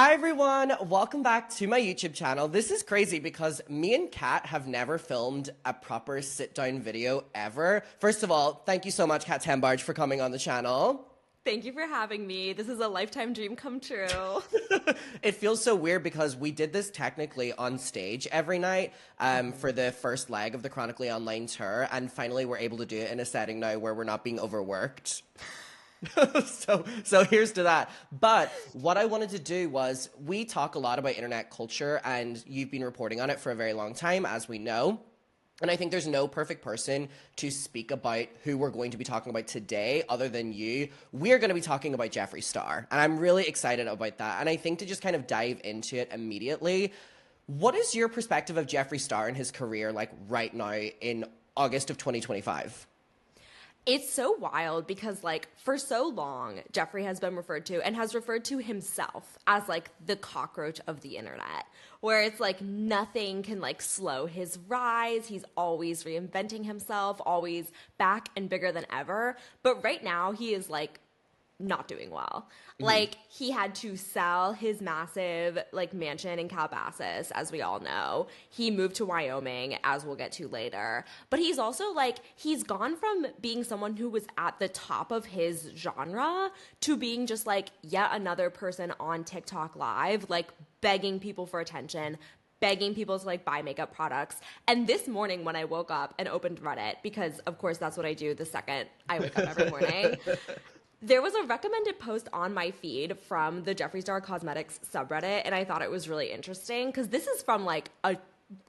Hi everyone, welcome back to my YouTube channel. This is crazy because me and Kat have never filmed a proper sit-down video ever. First of all, thank you so much, Kat Tenbarge, for coming on the channel. Thank you for having me. This is a lifetime dream come true. It feels so weird because we did this technically on stage every night for the first leg of the Chronically Online tour, and finally we're able to do it in a setting now where we're not being overworked. So here's to that. But what I wanted to do was, we talk a lot about internet culture, and you've been reporting on it for a very long time, as we know. And I think there's no perfect person to speak about who we're going to be talking about today other than you. We're going to be talking about Jeffree Star, and I'm really excited about that. And I think to just kind of dive into it immediately, what is your perspective of Jeffree Star and his career like right now in August of 2025? It's so wild because, like, for so long, Jeffree has been referred to and has referred to himself as, like, the cockroach of the internet, where it's, like, nothing can, like, slow his rise. He's always reinventing himself, always back and bigger than ever. But right now, he is, like, not doing well. Like, he had to sell his massive, like, mansion in Calabasas, as we all know. He moved to Wyoming, as we'll get to later. But he's also, like, he's gone from being someone who was at the top of his genre to being just, like, yet another person on TikTok Live, like, begging people for attention, begging people to, like, buy makeup products. And this morning when I woke up and opened Reddit, because, of course, that's what I do the second I wake up every morning, there was a recommended post on my feed from the Jeffree Star Cosmetics subreddit, and I thought it was really interesting because this is from, like, a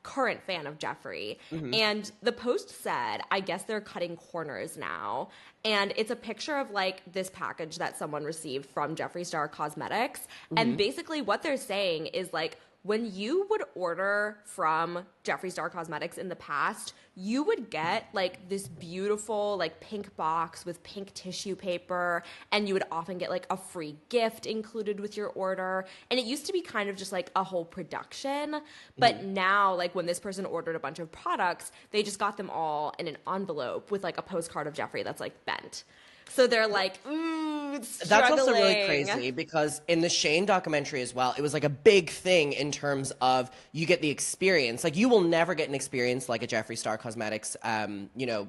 current fan of Jeffree. And the post said, I guess they're cutting corners now. And it's a picture of, like, this package that someone received from Jeffree Star Cosmetics. And basically what they're saying is, like, when you would order from Jeffree Star Cosmetics in the past, you would get, like, this beautiful, like, pink box with pink tissue paper, and you would often get, like, a free gift included with your order. And it used to be kind of just, like, a whole production. But now, like, when this person ordered a bunch of products, they just got them all in an envelope with, like, a postcard of Jeffree that's, like, bent. So they're like, ooh, struggling. That's also really crazy because in the Shane documentary as well, it was like a big thing in terms of you get the experience. Like, you will never get an experience like a Jeffree Star Cosmetics. You know,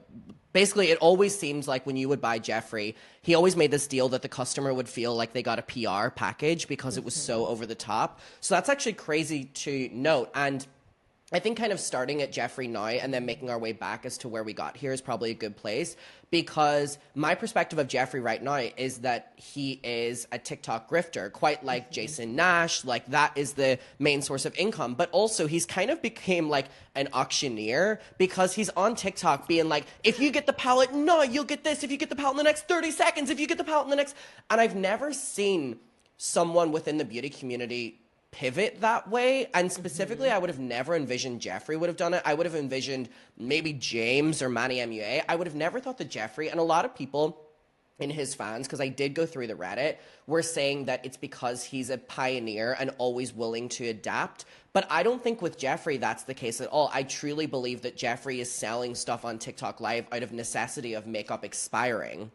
basically it always seems like when you would buy Jeffree, he always made this deal that the customer would feel like they got a PR package because it was so over the top. So that's actually crazy to note. And I think kind of starting at Jeffree now and then making our way back as to where we got here is probably a good place, because my perspective of Jeffree right now is that he is a TikTok grifter, quite like Jason Nash. Like, that is the main source of income. But also he's kind of became like an auctioneer because he's on TikTok being like, if you get the palette, no, you'll get this. If you get the palette in the next 30 seconds, if you get the palette in the next... And I've never seen someone within the beauty community pivot that way, and specifically I would have never envisioned Jeffree would have done it. I would have envisioned maybe James or Manny MUA. I would have never thought that Jeffree, and a lot of people in his fans, because I did go through the Reddit, were saying that it's because he's a pioneer and always willing to adapt. But I don't think with Jeffree that's the case at all. I truly believe that Jeffree is selling stuff on TikTok Live out of necessity of makeup expiring.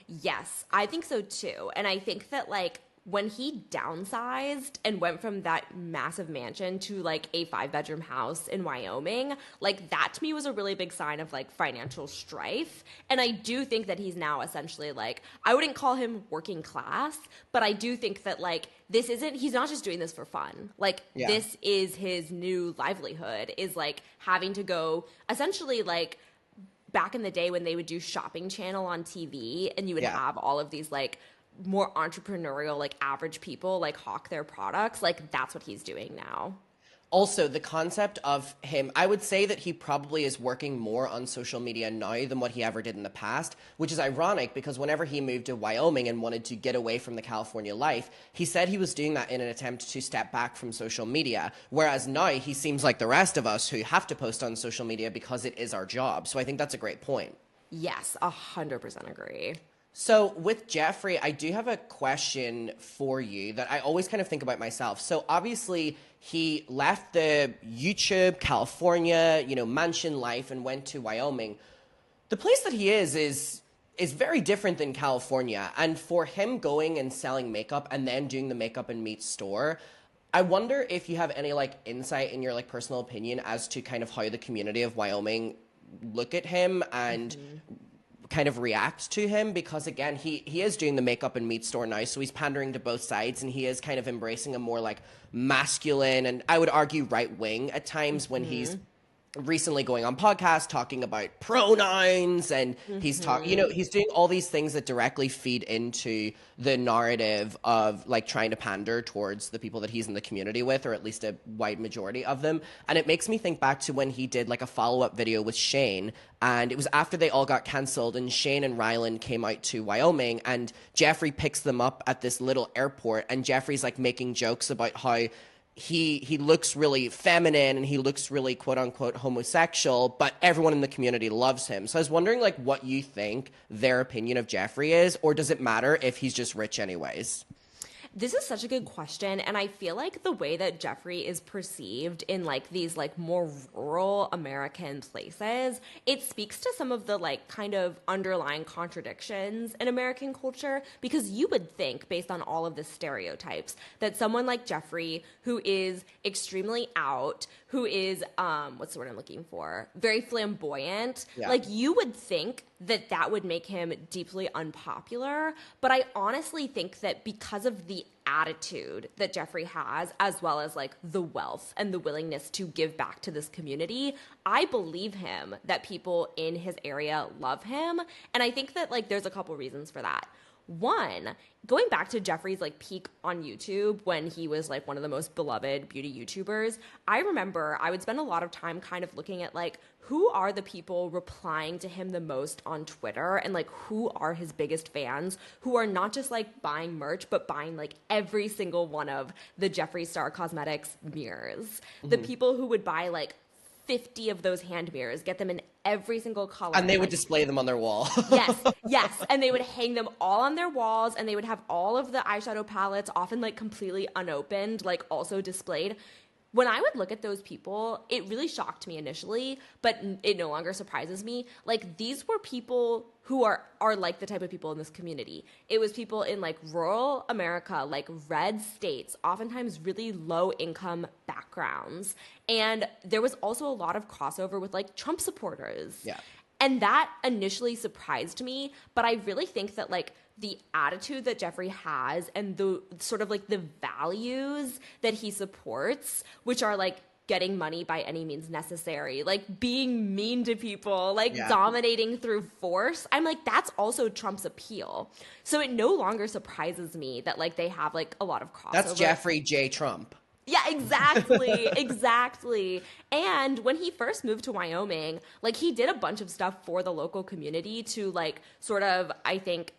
Yes, I think so too. And I think that, like, when he downsized and went from that massive mansion to, like, a 5-bedroom house in Wyoming, like, that to me was a really big sign of, like, financial strife. And I do think that he's now essentially, like, I wouldn't call him working class, but I do think that, like, he's not just doing this for fun. Like, this is his new livelihood, is, like, having to go essentially, like, back in the day when they would do Shopping Channel on TV and you would have all of these, like, more entrepreneurial, like, average people, like, hawk their products. Like, that's what he's doing now. Also, the concept of him, I would say that he probably is working more on social media now than what he ever did in the past, which is ironic because whenever he moved to Wyoming and wanted to get away from the California life, he said he was doing that in an attempt to step back from social media, whereas now he seems like the rest of us who have to post on social media because it is our job. So I think that's a great point. Yes, 100% agree. So with Jeffree, I do have a question for you that I always kind of think about myself. So obviously he left the YouTube, California, you know, mansion life and went to Wyoming. The place that he is is very different than California. And for him going and selling makeup and then doing the makeup and meat store, I wonder if you have any like insight in your like personal opinion as to kind of how the community of Wyoming look at him and kind of react to him, because again, he is doing the makeup and meat store now, so he's pandering to both sides, and he is kind of embracing a more like masculine and I would argue right wing at times when he's recently going on podcasts talking about pronouns, and he's talking, you know, he's doing all these things that directly feed into the narrative of like trying to pander towards the people that he's in the community with, or at least a wide majority of them. And it makes me think back to when he did like a follow-up video with Shane, and it was after they all got canceled, and Shane and Ryland came out to Wyoming, and Jeffree picks them up at this little airport, and Jeffree's like making jokes about how he looks really feminine and he looks really quote unquote homosexual, but everyone in the community loves him. So I was wondering like what you think their opinion of Jeffree is, or does it matter if he's just rich anyways? This is such a good question, and I feel like the way that Jeffree is perceived in like these like more rural American places, it speaks to some of the like kind of underlying contradictions in American culture, because you would think, based on all of the stereotypes, that someone like Jeffree, who is extremely out, who is what's the word I'm looking for? Very flamboyant, like you would think that that would make him deeply unpopular. But I honestly think that because of the attitude that Jeffree has, as well as like the wealth and the willingness to give back to this community, I believe him that people in his area love him. And I think that like there's a couple reasons for that. One, going back to Jeffree's like peak on YouTube when he was like one of the most beloved beauty YouTubers, I remember I would spend a lot of time kind of looking at like who are the people replying to him the most on Twitter, and like who are his biggest fans who are not just like buying merch but buying like every single one of the Jeffree Star Cosmetics mirrors. The people who would buy like 50 of those hand mirrors, get them in every single color. And they would display them on their wall. Yes. And they would hang them all on their walls, and they would have all of the eyeshadow palettes, often like completely unopened, like also displayed. When I would look at those people, it really shocked me initially, but it no longer surprises me. Like, these were people who are like the type of people in this community. It was people in like rural America, like red states, oftentimes really low income backgrounds. And there was also a lot of crossover with like Trump supporters. Yeah. And that initially surprised me, but I really think that like the attitude that Jeffree has and the sort of like the values that he supports, which are like getting money by any means necessary, like being mean to people, like dominating through force, I'm like, that's also Trump's appeal. So it no longer surprises me that like they have like a lot of crossover. That's Jeffree J. Trump. Yeah, exactly. Exactly. And when he first moved to Wyoming, like he did a bunch of stuff for the local community to like sort of, I think,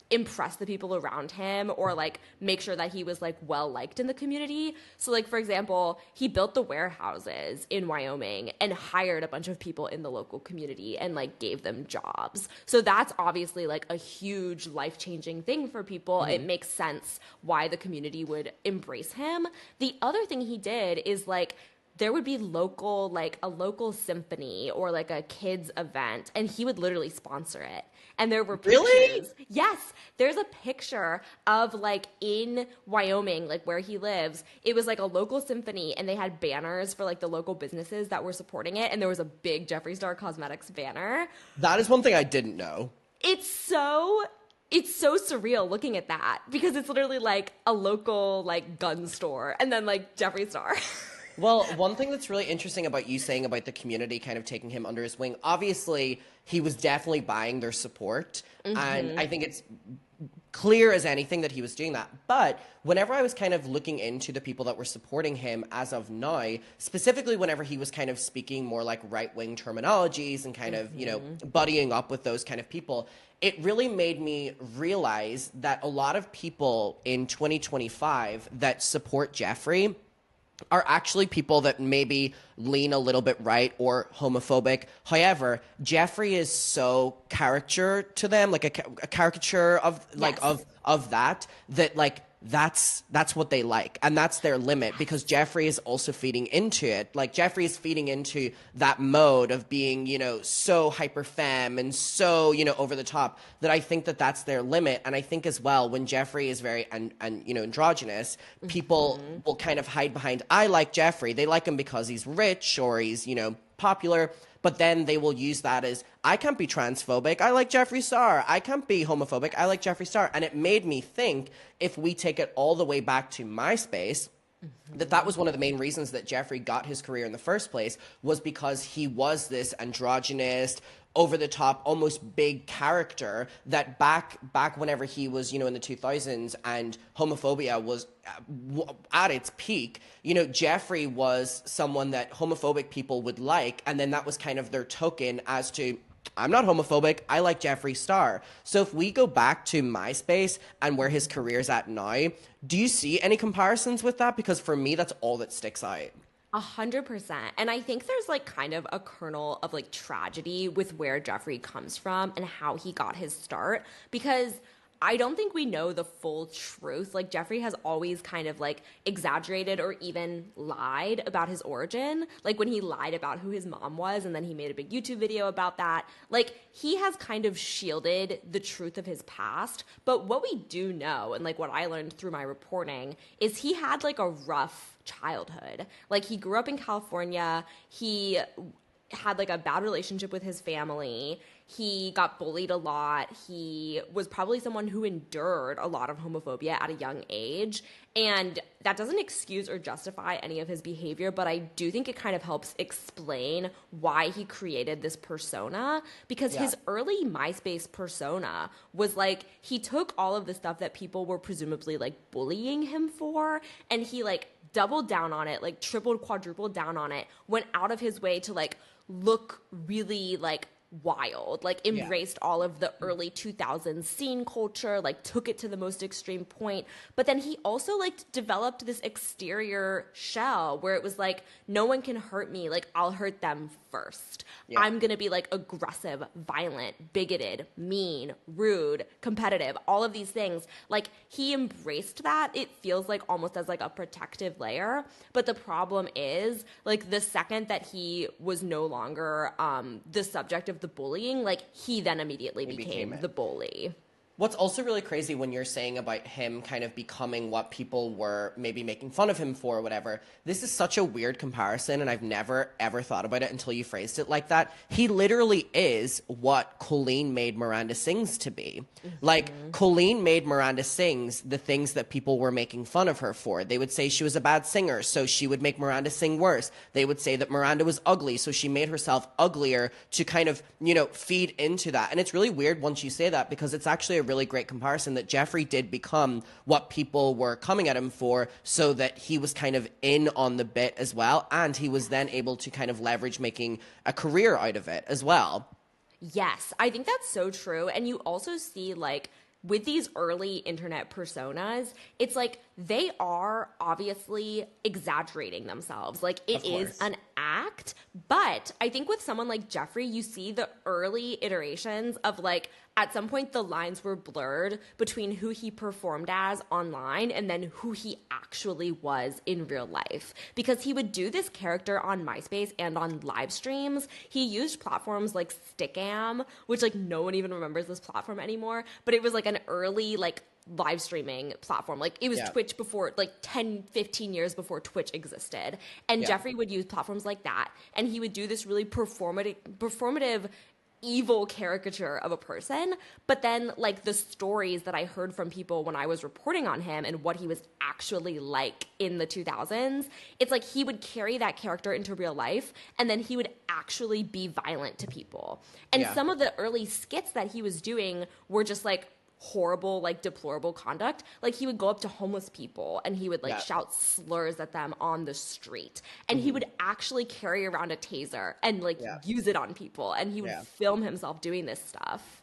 impress the people around him, or like make sure that he was like well liked in the community. So like, for example, he built the warehouses in Wyoming and hired a bunch of people in the local community and like gave them jobs. So that's obviously like a huge life-changing thing for people. It makes sense why the community would embrace him. The other thing he did is like there would be local, like a local symphony or like a kids event, and he would literally sponsor it. And there were pictures. Really? Yes. There's a picture of like in Wyoming, like where he lives. It was like a local symphony, and they had banners for like the local businesses that were supporting it. And there was a big Jeffree Star Cosmetics banner. That is one thing I didn't know. It's so surreal looking at that, because it's literally like a local like gun store and then like Jeffree Star. Well, one thing that's really interesting about you saying about the community kind of taking him under his wing, obviously he was definitely buying their support. And I think it's clear as anything that he was doing that. But whenever I was kind of looking into the people that were supporting him as of now, specifically whenever he was kind of speaking more like right-wing terminologies and kind of, you know, buddying up with those kind of people, it really made me realize that a lot of people in 2025 that support Jeffree are actually people that maybe lean a little bit right or homophobic. However, Jeffree is so caricature to them, like a caricature of like of that like that's what they like, and that's their limit, because Jeffree is also feeding into it. Like, Jeffree is feeding into that mode of being, you know, so hyper femme and so, you know, over the top, that I think that that's their limit. And I think as well, when Jeffree is very and you know, androgynous, people will kind of hide behind, I like Jeffree. They like him because he's rich or he's, you know, popular. But then they will use that as, I can't be transphobic, I like Jeffree Star. I can't be homophobic, I like Jeffree Star. And it made me think, if we take it all the way back to MySpace, that was one of the main reasons that Jeffree got his career in the first place, was because he was this androgynous, over-the-top, almost big character that back whenever he was, you know, in the 2000s and homophobia was at its peak, you know, Jeffree was someone that homophobic people would like, and then that was kind of their token as to, I'm not homophobic, I like Jeffree Star. So if we go back to MySpace and where his career's at now, do you see any comparisons with that? Because for me, that's all that sticks out. 100%. And I think there's like kind of a kernel of like tragedy with where Jeffree comes from and how he got his start, because I don't think we know the full truth. Like, Jeffree has always kind of like exaggerated or even lied about his origin. Like, when he lied about who his mom was and then he made a big YouTube video about that. Like, he has kind of shielded the truth of his past. But what we do know, and like what I learned through my reporting, is he had like a rough childhood. Like, he grew up in California. He had like a bad relationship with his family. He got bullied a lot. He was probably someone who endured a lot of homophobia at a young age. And that doesn't excuse or justify any of his behavior, but I do think it kind of helps explain why he created this persona, because his early MySpace persona was like, he took all of the stuff that people were presumably like bullying him for, and he like doubled down on it, like tripled, quadrupled down on it, went out of his way to like look really like wild, like embraced all of the early 2000s scene culture, like took it to the most extreme point. But then he also like developed this exterior shell where it was like, no one can hurt me, like I'll hurt them first. I'm gonna be like aggressive, violent, bigoted, mean, rude, competitive, all of these things. Like, he embraced that. It feels like almost as like a protective layer. But the problem is, like, the second that he was no longer the subject of the bullying, like, he then immediately became the bully. What's also really crazy when you're saying about him kind of becoming what people were maybe making fun of him for or whatever, this is such a weird comparison, and I've never, ever thought about it until you phrased it like that. He literally is what Colleen made Miranda Sings to be. Like, Colleen made Miranda Sings the things that people were making fun of her for. They would say she was a bad singer, so she would make Miranda sing worse. They would say that Miranda was ugly, so she made herself uglier to kind of, you know, feed into that. And it's really weird once you say that, because it's actually a really great comparison that Jeffree did become what people were coming at him for, so that he was kind of in on the bit as well, and he was then able to kind of leverage making a career out of it as well. Yes, I think that's so true. And you also see, like, with these early internet personas, it's like they are obviously exaggerating themselves. Like, it is an act. But I think with someone like Jeffree, you see the early iterations of, like, at some point the lines were blurred between who he performed as online and then who he actually was in real life. Because he would do this character on MySpace and on live streams. He used platforms like Stickam, which, like, no one even remembers this platform anymore, but it was like an early, like, live streaming platform. Like, it was Twitch before, like 10, 15 years before Twitch existed. And Jeffree would use platforms like that, and he would do this really performative evil caricature of a person. But then, like, the stories that I heard from people when I was reporting on him and what he was actually like in the 2000s, it's like he would carry that character into real life, and then he would actually be violent to people. And some of the early skits that he was doing were just like horrible, like, deplorable conduct. Like, he would go up to homeless people and he would like shout slurs at them on the street, and he would actually carry around a taser and like use it on people, and he would film himself doing this stuff.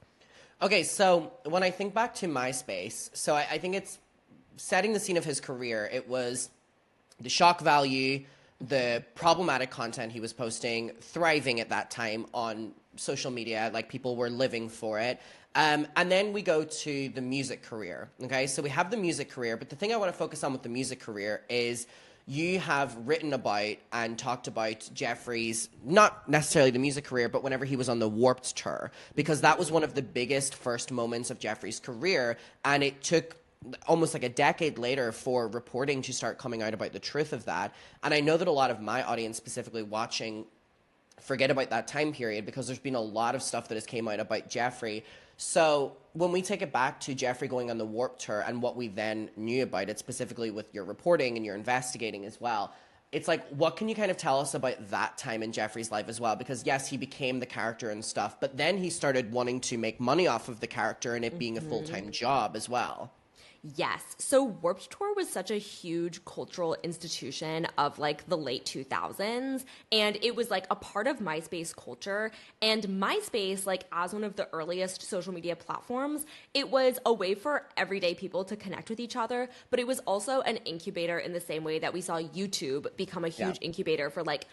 Okay, so when I think back to MySpace, so I think it's setting the scene of his career. It was the shock value, the problematic content he was posting, thriving at that time on social media, like people were living for it. And then we go to the music career. Okay, so we have the music career, but the thing I want to focus on with the music career is you have written about and talked about Jeffree's, not necessarily the music career, but whenever he was on the Warped Tour, because that was one of the biggest first moments of Jeffree's career, and it took almost like a decade later for reporting to start coming out about the truth of that. And I know that a lot of my audience, specifically watching, forget about that time period because there's been a lot of stuff that has came out about Jeffree. So when we take it back to Jeffree going on the Warped Tour and what we then knew about it, specifically with your reporting and your investigating as well, it's like, what can you kind of tell us about that time in Jeffree's life as well? Because yes, he became the character and stuff, but then he started wanting to make money off of the character and it being a full-time job as well. Yes. So Warped Tour was such a huge cultural institution of like the late 2000s. And it was like a part of MySpace culture. And MySpace, like as one of the earliest social media platforms, it was a way for everyday people to connect with each other. But it was also an incubator in the same way that we saw YouTube become a huge incubator for like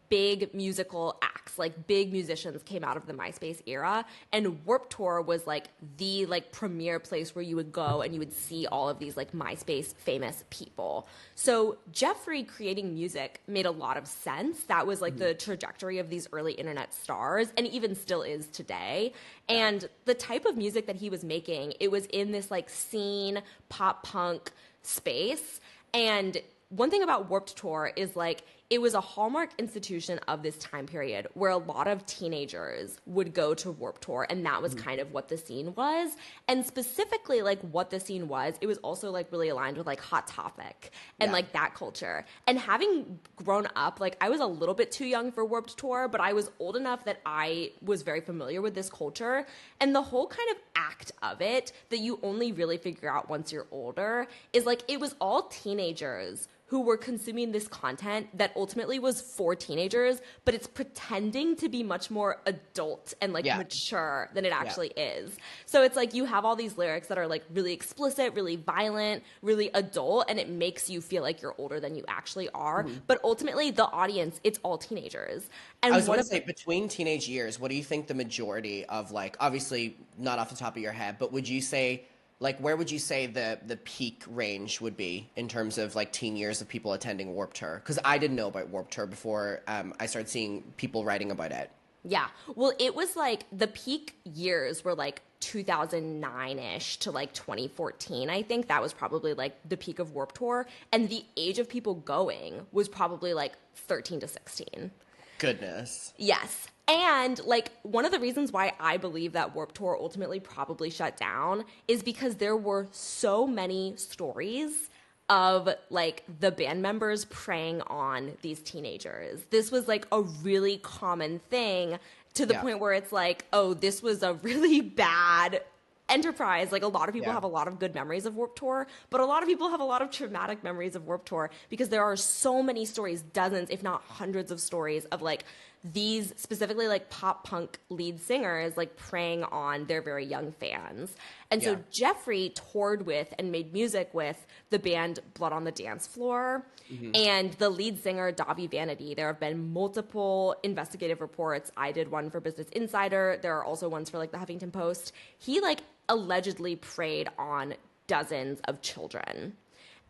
big musical acts, like big musicians came out of the MySpace era, and Warped Tour was like the like premier place where you would go and you would see all of these like MySpace famous people. So Jeffree creating music made a lot of sense. That was like the trajectory of these early internet stars, and even still is today. And the type of music that he was making, it was in this like scene pop punk space. And one thing about Warped Tour is like it was a hallmark institution of this time period where a lot of teenagers would go to Warped Tour, and that was kind of what the scene was. And specifically like what the scene was, it was also like really aligned with like Hot Topic and like that culture. And having grown up, like I was a little bit too young for Warped Tour, but I was old enough that I was very familiar with this culture. And the whole kind of act of it that you only really figure out once you're older is like it was all teenagers who were consuming this content that ultimately was for teenagers, but it's pretending to be much more adult and like mature than it actually is. So it's like you have all these lyrics that are like really explicit, really violent, really adult, and it makes you feel like you're older than you actually are. But ultimately, the audience, it's all teenagers. And I was going to say, between teenage years, what do you think the majority of, like, obviously not off the top of your head, but would you say, like, where would you say the peak range would be in terms of, like, teen years of people attending Warped Tour? Because I didn't know about Warped Tour before I started seeing people writing about it. Yeah. Well, it was, like, the peak years were, like, 2009-ish to, like, 2014, I think. That was probably, like, the peak of Warped Tour. And the age of people going was probably, like, 13 to 16. Goodness. Yes. And, like, one of the reasons why I believe that Warped Tour ultimately probably shut down is because there were so many stories of, like, the band members preying on these teenagers. This was, like, a really common thing to the point where it's like, oh, this was a really bad enterprise. Like, a lot of people have a lot of good memories of Warped Tour, but a lot of people have a lot of traumatic memories of Warped Tour because there are so many stories, dozens, if not hundreds of stories of, like, these specifically like pop punk lead singers like preying on their very young fans. And so Jeffree toured with and made music with the band Blood on the Dance Floor and the lead singer Davi Vanity. There have been multiple investigative reports. I did one for Business Insider. There are also ones for like the Huffington Post. He like allegedly preyed on dozens of children.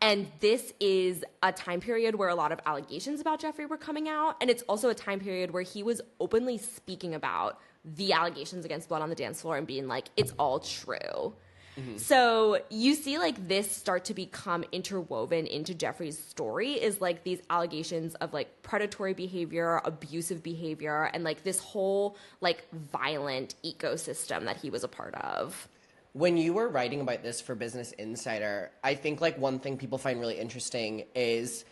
And this is a time period where a lot of allegations about Jeffree were coming out. And it's also a time period where he was openly speaking about the allegations against Blood on the Dance Floor and being like, it's all true. So you see like this start to become interwoven into Jeffree's story is like these allegations of like predatory behavior, abusive behavior, and like this whole like violent ecosystem that he was a part of. When you were writing about this for Business Insider, I think like one thing people find really interesting is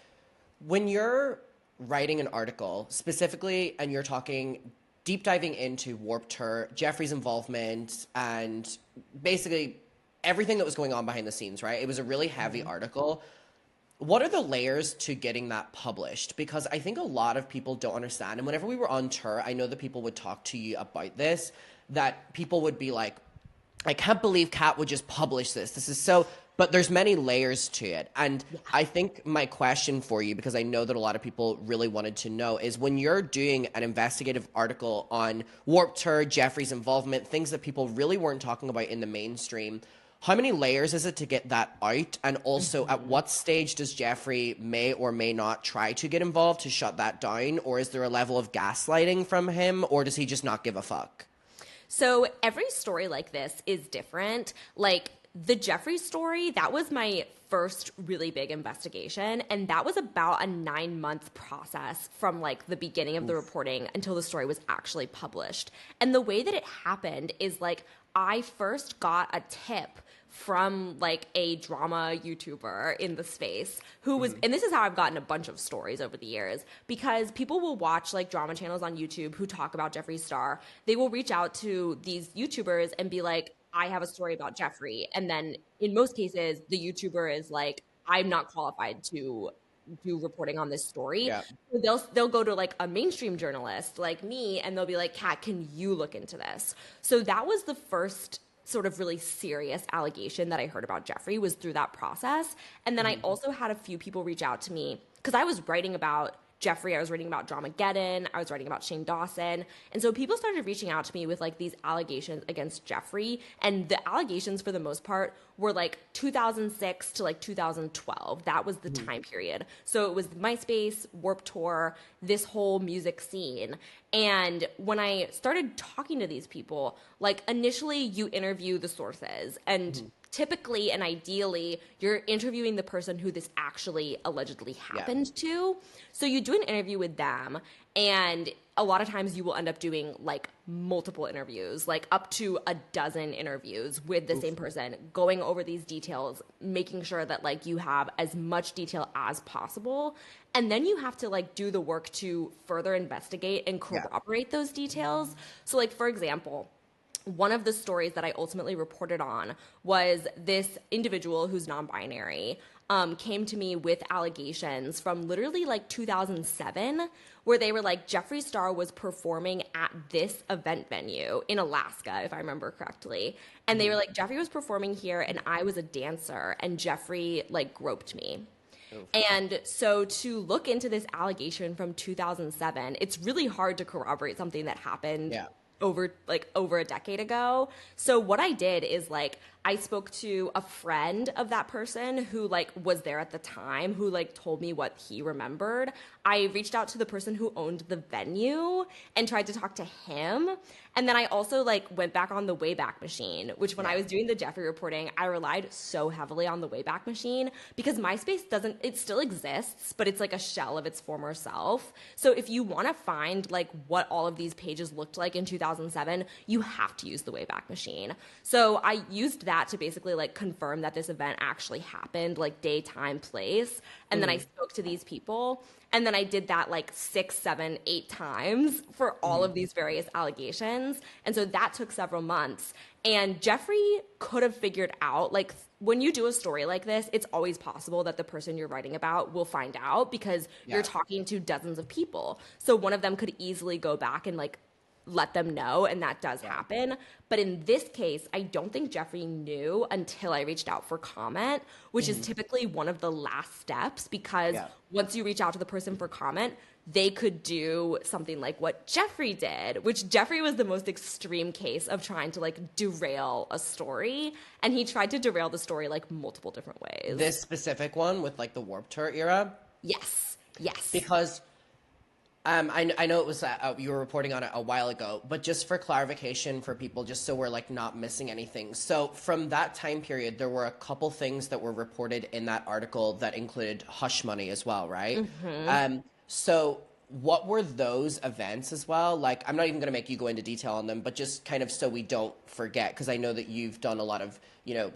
when you're writing an article specifically and you're talking deep diving into Warped Tour, Jeffree's involvement, and basically everything that was going on behind the scenes, right? It was a really heavy article. What are the layers to getting that published? Because I think a lot of people don't understand. And whenever we were on tour, I know that people would talk to you about this, that people would be like, I can't believe Kat would just publish this. This is so But there's many layers to it. And I think my question for you, because I know that a lot of people really wanted to know, is when you're doing an investigative article on Warped Tour, Jeffree's involvement, things that people really weren't talking about in the mainstream, how many layers is it to get that out? And also, at what stage does Jeffree may or may not try to get involved to shut that down? Or is there a level of gaslighting from him? Or does he just not give a fuck? So every story like this is different. Like, the Jeffree story, that was my first really big investigation, and that was about a 9-month process from like the beginning of the reporting until the story was actually published. And the way that it happened is like I first got a tip from like a drama YouTuber in the space who was, and this is how I've gotten a bunch of stories over the years, because people will watch like drama channels on YouTube who talk about Jeffree Star. They will reach out to these YouTubers and be like, I have a story about Jeffree. And then in most cases, the YouTuber is like, I'm not qualified to do reporting on this story. Yeah. So they'll go to like a mainstream journalist like me, and they'll be like, Kat, can you look into this? So that was the first sort of really serious allegation that I heard about Jeffree, was through that process. And then I also had a few people reach out to me because I was writing about Jeffree, I was writing about Dramageddon, I was writing about Shane Dawson. And so people started reaching out to me with like these allegations against Jeffree. And the allegations for the most part were like 2006 to like 2012. That was the time period. So it was MySpace, Warped Tour, this whole music scene. And when I started talking to these people, like initially you interview the sources, and typically and ideally, you're interviewing the person who this actually allegedly happened to. So you do an interview with them, and a lot of times you will end up doing like multiple interviews, like up to a dozen interviews with the same person, going over these details, making sure that like you have as much detail as possible. And then you have to like do the work to further investigate and corroborate those details. So like, for example, one of the stories that I ultimately reported on was this individual who's non-binary came to me with allegations from literally like 2007, where they were like, Jeffree Star was performing at this event venue in Alaska, if I remember correctly. And they were like, Jeffree was performing here and I was a dancer, and Jeffree like groped me. And so to look into this allegation from 2007, it's really hard to corroborate something that happened over a decade ago. So what I did is like I spoke to a friend of that person who like was there at the time, who like told me what he remembered. I reached out to the person who owned the venue and tried to talk to him. And then I also like went back on the Wayback Machine, which when I was doing the Jeffree reporting, I relied so heavily on the Wayback Machine because MySpace it still exists, but it's like a shell of its former self. So if you want to find like what all of these pages looked like in 2007, you have to use the Wayback Machine. So I used that to basically like confirm that this event actually happened, like day, time, place. And then I spoke to these people. And then I did that like 6, 7, 8 times for all of these various allegations. And so that took several months. And Jeffree could have figured out, like, when you do a story like this, it's always possible that the person you're writing about will find out because you're talking to dozens of people. So one of them could easily go back and like let them know, and that does happen. But in this case, I don't think Jeffree knew until I reached out for comment, which is typically one of the last steps, because once you reach out to the person for comment, they could do something like what Jeffree did, which Jeffree was the most extreme case of trying to like derail a story. And he tried to derail the story like multiple different ways. This specific one with like the Warped Tour era? Yes. Because I know it was you were reporting on it a while ago, but just for clarification for people, just so we're like not missing anything. So from that time period, there were a couple things that were reported in that article that included hush money as well, right? So what were those events as well? Like, I'm not even going to make you go into detail on them, but just kind of so we don't forget, because I know that you've done a lot of,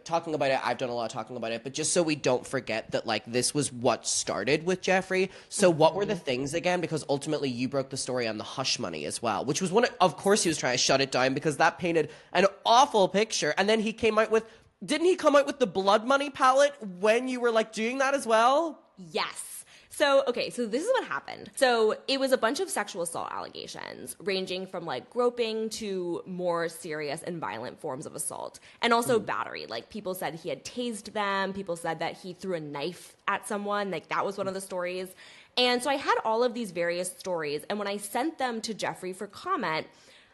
talking about it. I've done a lot of talking about it, but just so we don't forget that, like, this was what started with Jeffree. So what were the things again? Because ultimately you broke the story on the hush money as well, which was of course he was trying to shut it down because that painted an awful picture. And then he came out with, didn't he come out with the blood money palette when you were like doing that as well? Yes. So this is what happened. So it was a bunch of sexual assault allegations, ranging from like groping to more serious and violent forms of assault, and also battery. Like people said he had tased them. People said that he threw a knife at someone. Like that was one of the stories. And so I had all of these various stories. And when I sent them to Jeffree for comment,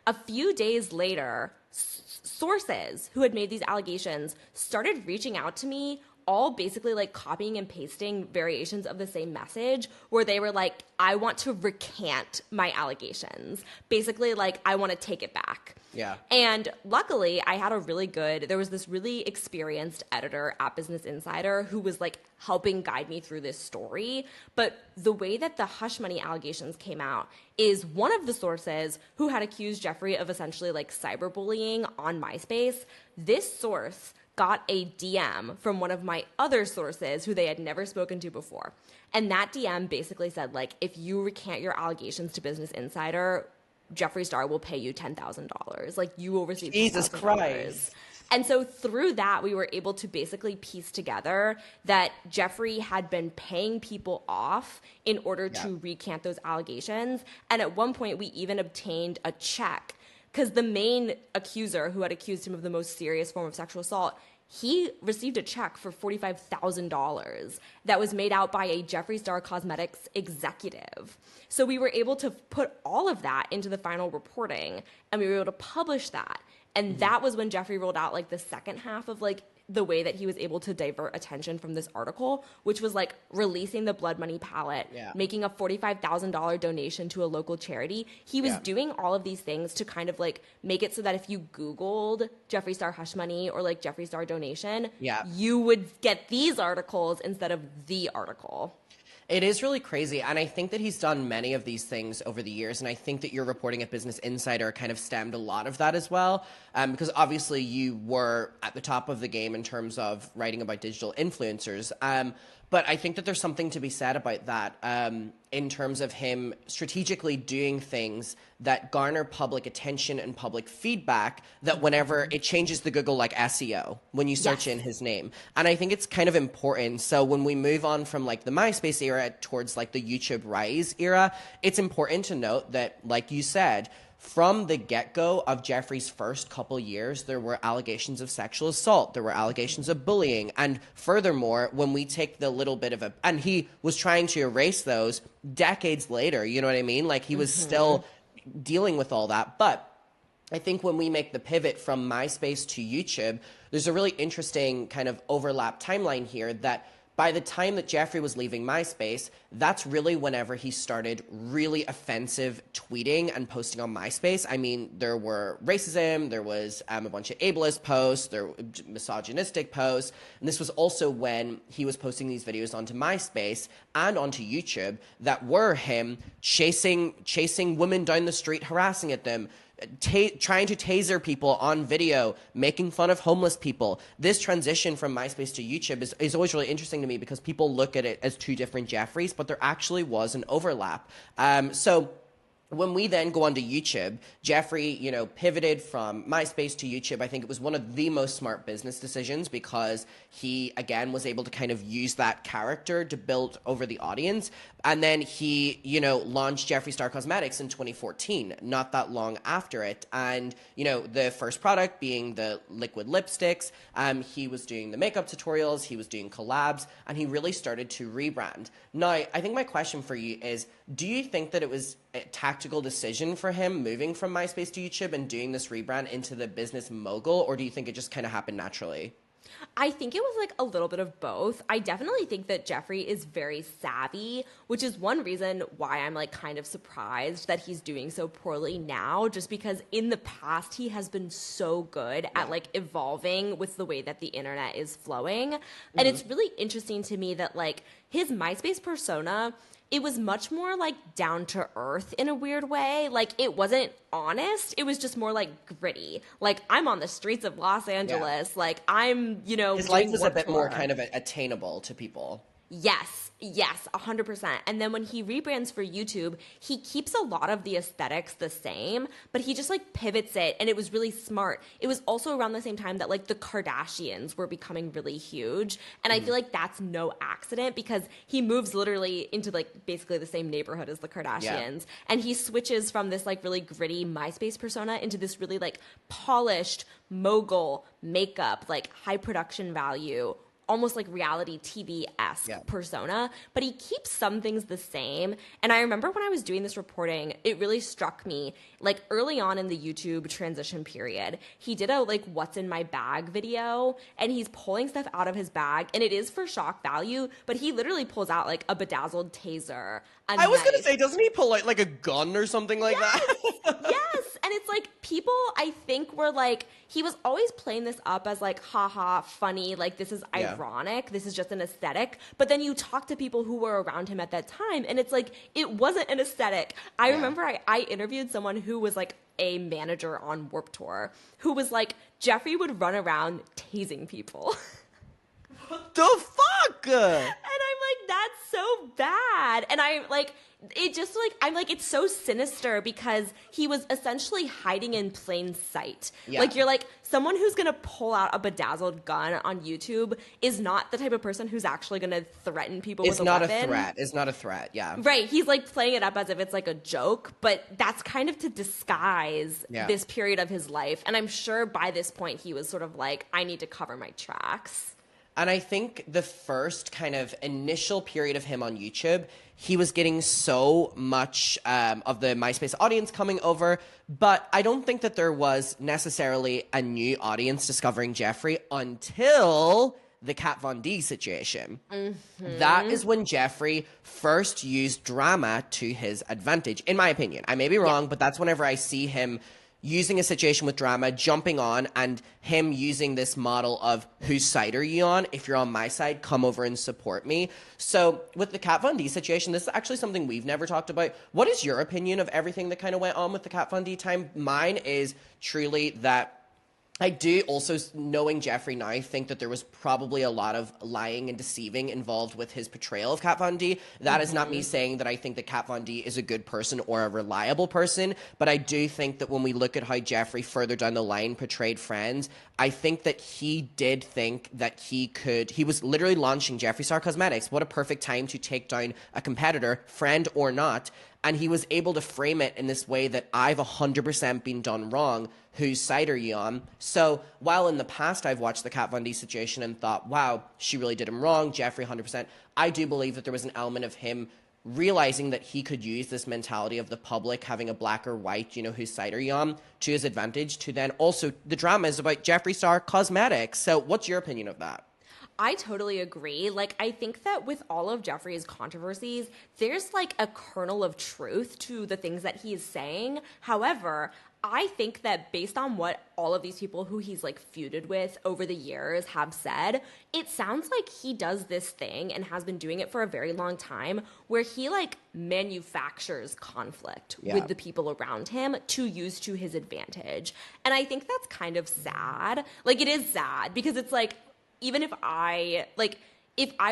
a few days later, sources who had made these allegations started reaching out to me, all basically like copying and pasting variations of the same message, where they were like, I want to recant my allegations. Basically, like, I want to take it back. Yeah. And luckily, there was this really experienced editor at Business Insider who was like helping guide me through this story. But the way that the hush money allegations came out is one of the sources who had accused Jeffree of essentially like cyberbullying on MySpace. This source got a DM from one of my other sources who they had never spoken to before. And that DM basically said, like, if you recant your allegations to Business Insider, Jeffree Star will pay you $10,000. Like, you will receive Jesus $10,000. Christ. And so through that, we were able to basically piece together that Jeffree had been paying people off in order to recant those allegations. And at one point, we even obtained a check, because the main accuser who had accused him of the most serious form of sexual assault, he received a check for $45,000 that was made out by a Jeffree Star Cosmetics executive. So we were able to put all of that into the final reporting, and we were able to publish that. And that was when Jeffree rolled out like the second half of like the way that he was able to divert attention from this article, which was like releasing the blood money palette, making a $45,000 donation to a local charity. He was doing all of these things to kind of like make it so that if you Googled Jeffree Star hush money or like Jeffree Star donation, you would get these articles instead of the article. It is really crazy, and I think that he's done many of these things over the years, and I think that your reporting at Business Insider kind of stemmed a lot of that as well, because obviously you were at the top of the game in terms of writing about digital influencers, but I think that there's something to be said about that in terms of him strategically doing things that garner public attention and public feedback, that whenever it changes the Google like SEO when you search in his name. And I think it's kind of important. So when we move on from like the MySpace era towards like the YouTube Rise era, it's important to note that, like you said, from the get-go of Jeffree's first couple years, there were allegations of sexual assault, there were allegations of bullying, and furthermore, when we take the little bit of and he was trying to erase those decades later, you know what I mean? Like, he was still dealing with all that, but I think when we make the pivot from MySpace to YouTube, there's a really interesting kind of overlap timeline here that by the time that Jeffree was leaving MySpace, that's really whenever he started really offensive tweeting and posting on MySpace. I mean, there were racism, there was a bunch of ableist posts, there were misogynistic posts, and this was also when he was posting these videos onto MySpace and onto YouTube that were him chasing women down the street, harassing at them, trying to taser people on video, making fun of homeless people. This transition from MySpace to YouTube is always really interesting to me because people look at it as two different Jeffrees, but there actually was an overlap. So when we then go onto YouTube, Jeffree, pivoted from MySpace to YouTube. I think it was one of the most smart business decisions because he, again, was able to kind of use that character to build over the audience. And then he, launched Jeffree Star Cosmetics in 2014, not that long after it. And, the first product being the liquid lipsticks, he was doing the makeup tutorials, he was doing collabs, and he really started to rebrand. Now, I think my question for you is, do you think that it was a tactical decision for him moving from MySpace to YouTube and doing this rebrand into the business mogul, or do you think it just kind of happened naturally? I think it was like a little bit of both. I definitely think that Jeffree is very savvy, which is one reason why I'm like kind of surprised that he's doing so poorly now, just because in the past he has been so good at like evolving with the way that the internet is flowing. And it's really interesting to me that like his MySpace persona, it was much more like down to earth in a weird way. Like, it wasn't honest. It was just more like gritty. Like, I'm on the streets of Los Angeles. Like, I'm, his life was a bit more kind of attainable to people. Yes, 100%. And then when he rebrands for YouTube, he keeps a lot of the aesthetics the same, but he just like pivots it, and it was really smart. It was also around the same time that like the Kardashians were becoming really huge, and I feel like that's no accident because he moves literally into like basically the same neighborhood as the Kardashians, and he switches from this like really gritty MySpace persona into this really like polished mogul makeup, like high production value, almost like reality TV-esque persona, but he keeps some things the same. And I remember when I was doing this reporting, it really struck me, like early on in the YouTube transition period, he did a like what's in my bag video, and he's pulling stuff out of his bag, and it is for shock value, but he literally pulls out like a bedazzled taser. I was going to say, doesn't he pull out like a gun or something like that? Yes. And it's like people, I think, were like, he was always playing this up as like, haha, funny, like this is ironic, this is just an aesthetic. But then you talk to people who were around him at that time, and it's like, it wasn't an aesthetic. I remember I interviewed someone who was like a manager on Warped Tour who was like, Jeffree would run around tasing people. What the fuck? And I'm like, that's so bad. And I'm like, it just like, I'm like, it's so sinister because he was essentially hiding in plain sight. Like, you're like, someone who's going to pull out a bedazzled gun on YouTube is not the type of person who's actually going to threaten people with a weapon. It's not a threat, yeah. Right. He's like playing it up as if it's like a joke, but that's kind of to disguise this period of his life. And I'm sure by this point he was sort of like, I need to cover my tracks. And I think the first kind of initial period of him on YouTube, he was getting so much of the MySpace audience coming over, but I don't think that there was necessarily a new audience discovering Jeffree until the Kat Von D situation. That is when Jeffree first used drama to his advantage, in my opinion. I may be wrong, but that's whenever I see him using a situation with drama, jumping on, and him using this model of whose side are you on? If you're on my side, come over and support me. So with the Kat Von D situation, this is actually something we've never talked about. What is your opinion of everything that kind of went on with the Kat Von D time? Mine is truly that I do also, knowing Jeffree now, think that there was probably a lot of lying and deceiving involved with his portrayal of Kat Von D. That is not me saying that I think that Kat Von D is a good person or a reliable person, but I do think that when we look at how Jeffree further down the line portrayed Friends, I think that he did think that he was literally launching Jeffree Star Cosmetics. What a perfect time to take down a competitor, friend or not. And he was able to frame it in this way that I've 100% been done wrong. Whose side are you on? So while in the past I've watched the Kat Von D situation and thought, wow, she really did him wrong, Jeffree 100%, I do believe that there was an element of him realizing that he could use this mentality of the public having a black or white, whose side are you on, to his advantage, to then also the drama is about Jeffree Star Cosmetics. So what's your opinion of that? I totally agree. Like, I think that with all of Jeffree's controversies, there's like a kernel of truth to the things that he is saying. However, I think that based on what all of these people who he's like feuded with over the years have said, it sounds like he does this thing and has been doing it for a very long time where he like manufactures conflict with the people around him to use to his advantage. And I think that's kind of sad. Like, it is sad because it's like, even if I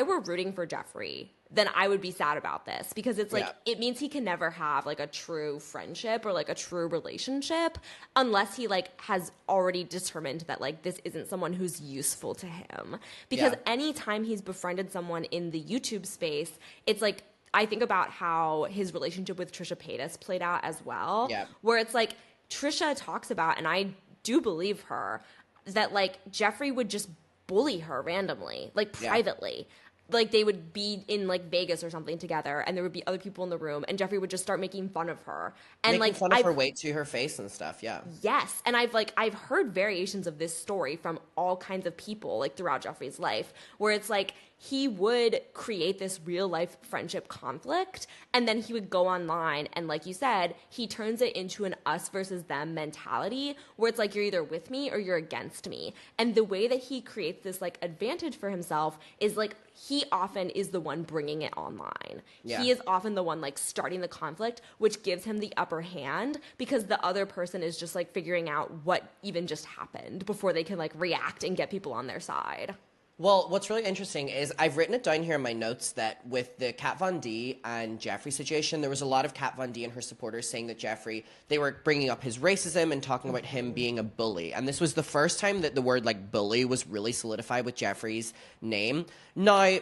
were rooting for Jeffree, then I would be sad about this because it's like, it means he can never have like a true friendship or like a true relationship unless he like has already determined that like this isn't someone who's useful to him. Because anytime he's befriended someone in the YouTube space, it's like, I think about how his relationship with Trisha Paytas played out as well, where it's like Trisha talks about, and I do believe her, that like Jeffree would just bully her randomly, like privately. Like they would be in like Vegas or something together and there would be other people in the room and Jeffree would just start making fun of her. And making fun of her weight to her face and stuff, Yes. And I've heard variations of this story from all kinds of people like throughout Jeffree's life where it's like he would create this real life friendship conflict and then he would go online and like you said, he turns it into an us versus them mentality where it's like you're either with me or you're against me. And the way that he creates this like advantage for himself is like he often is the one bringing it online. He is often the one like starting the conflict, which gives him the upper hand because the other person is just like figuring out what even just happened before they can like react and get people on their side. Well, what's really interesting is I've written it down here in my notes that with the Kat Von D and Jeffree situation, there was a lot of Kat Von D and her supporters saying that Jeffree, they were bringing up his racism and talking about him being a bully. And this was the first time that the word like bully was really solidified with Jeffree's name. Now,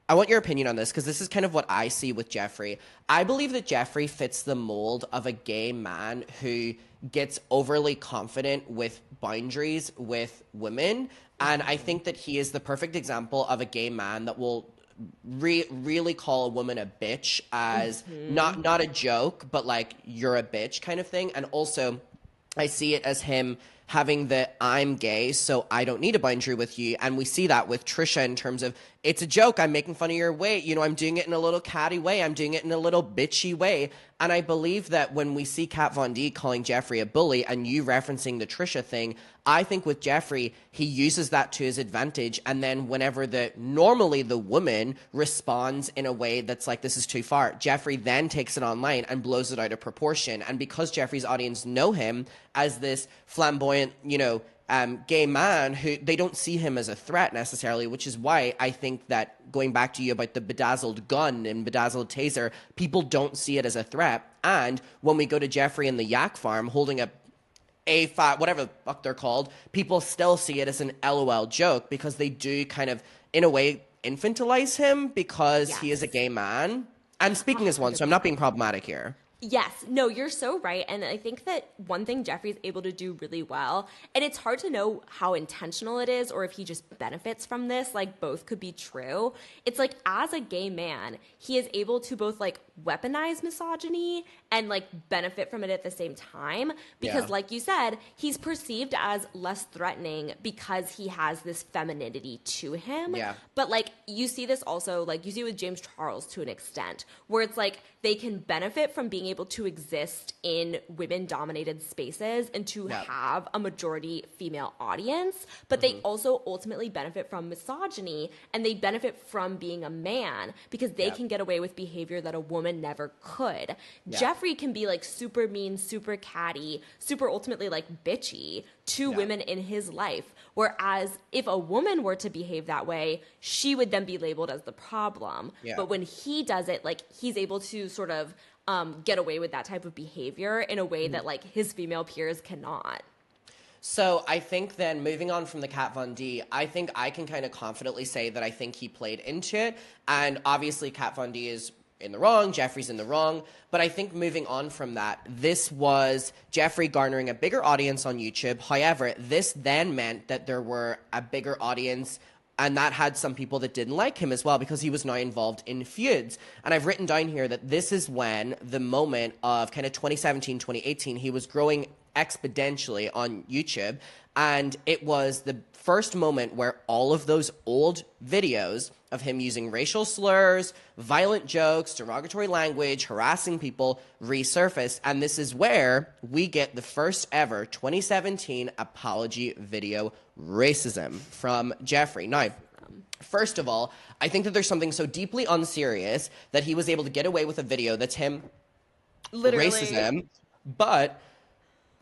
I want your opinion on this because this is kind of what I see with Jeffree. I believe that Jeffree fits the mold of a gay man who gets overly confident with boundaries with women. And I think that he is the perfect example of a gay man that will really call a woman a bitch as not a joke, but like you're a bitch kind of thing. And also I see it as him having the I'm gay, so I don't need a boundary with you. And we see that with Trisha in terms of it's a joke. I'm making fun of your weight. You know, I'm doing it in a little catty way. I'm doing it in a little bitchy way. And I believe that when we see Kat Von D calling Jeffree a bully and you referencing the Trisha thing, I think with Jeffree, he uses that to his advantage. And then whenever normally the woman responds in a way that's like, this is too far, Jeffree then takes it online and blows it out of proportion. And because Jeffree's audience know him as this flamboyant, you know, gay man who they don't see him as a threat necessarily, which is why I think that going back to you about the bedazzled gun and bedazzled taser, people don't see it as a threat. And when we go to Jeffree in the yak farm holding a A5, whatever the fuck they're called, people still see it as an LOL joke because they do kind of, in a way, infantilize him because he is a gay man. I'm speaking as one, so I'm not being problematic here. Yes. No, you're so right. And I think that one thing Jeffree is able to do really well, and it's hard to know how intentional it is or if he just benefits from this, like both could be true. It's like as a gay man, he is able to both like weaponize misogyny and like benefit from it at the same time. Because like you said, he's perceived as less threatening because he has this femininity to him. Yeah. But like you see this also, like you see with James Charles to an extent, where it's like they can benefit from being able to exist in women-dominated spaces and to have a majority female audience, but they also ultimately benefit from misogyny and they benefit from being a man because they can get away with behavior that a woman never could. Jeffree can be like super mean, super catty, super ultimately like bitchy to women in his life. Whereas if a woman were to behave that way, she would then be labeled as the problem. But when he does it, like he's able to sort of get away with that type of behavior in a way that like his female peers cannot. So I think then moving on from the Kat Von D, I think I can kind of confidently say that I think he played into it. And obviously Kat Von D is in the wrong, Jeffree's in the wrong. But I think moving on from that, this was Jeffree garnering a bigger audience on YouTube. However, this then meant that there were a bigger audience and that had some people that didn't like him as well because he was now involved in feuds. And I've written down here that this is when the moment of kind of 2017, 2018, he was growing exponentially on YouTube. And it was the first moment where all of those old videos of him using racial slurs, violent jokes, derogatory language, harassing people resurfaced. And this is where we get the first ever 2017 apology video, Racism, from Jeffree. Now, first of all, I think that there's something so deeply unserious that he was able to get away with a video that's him racism, but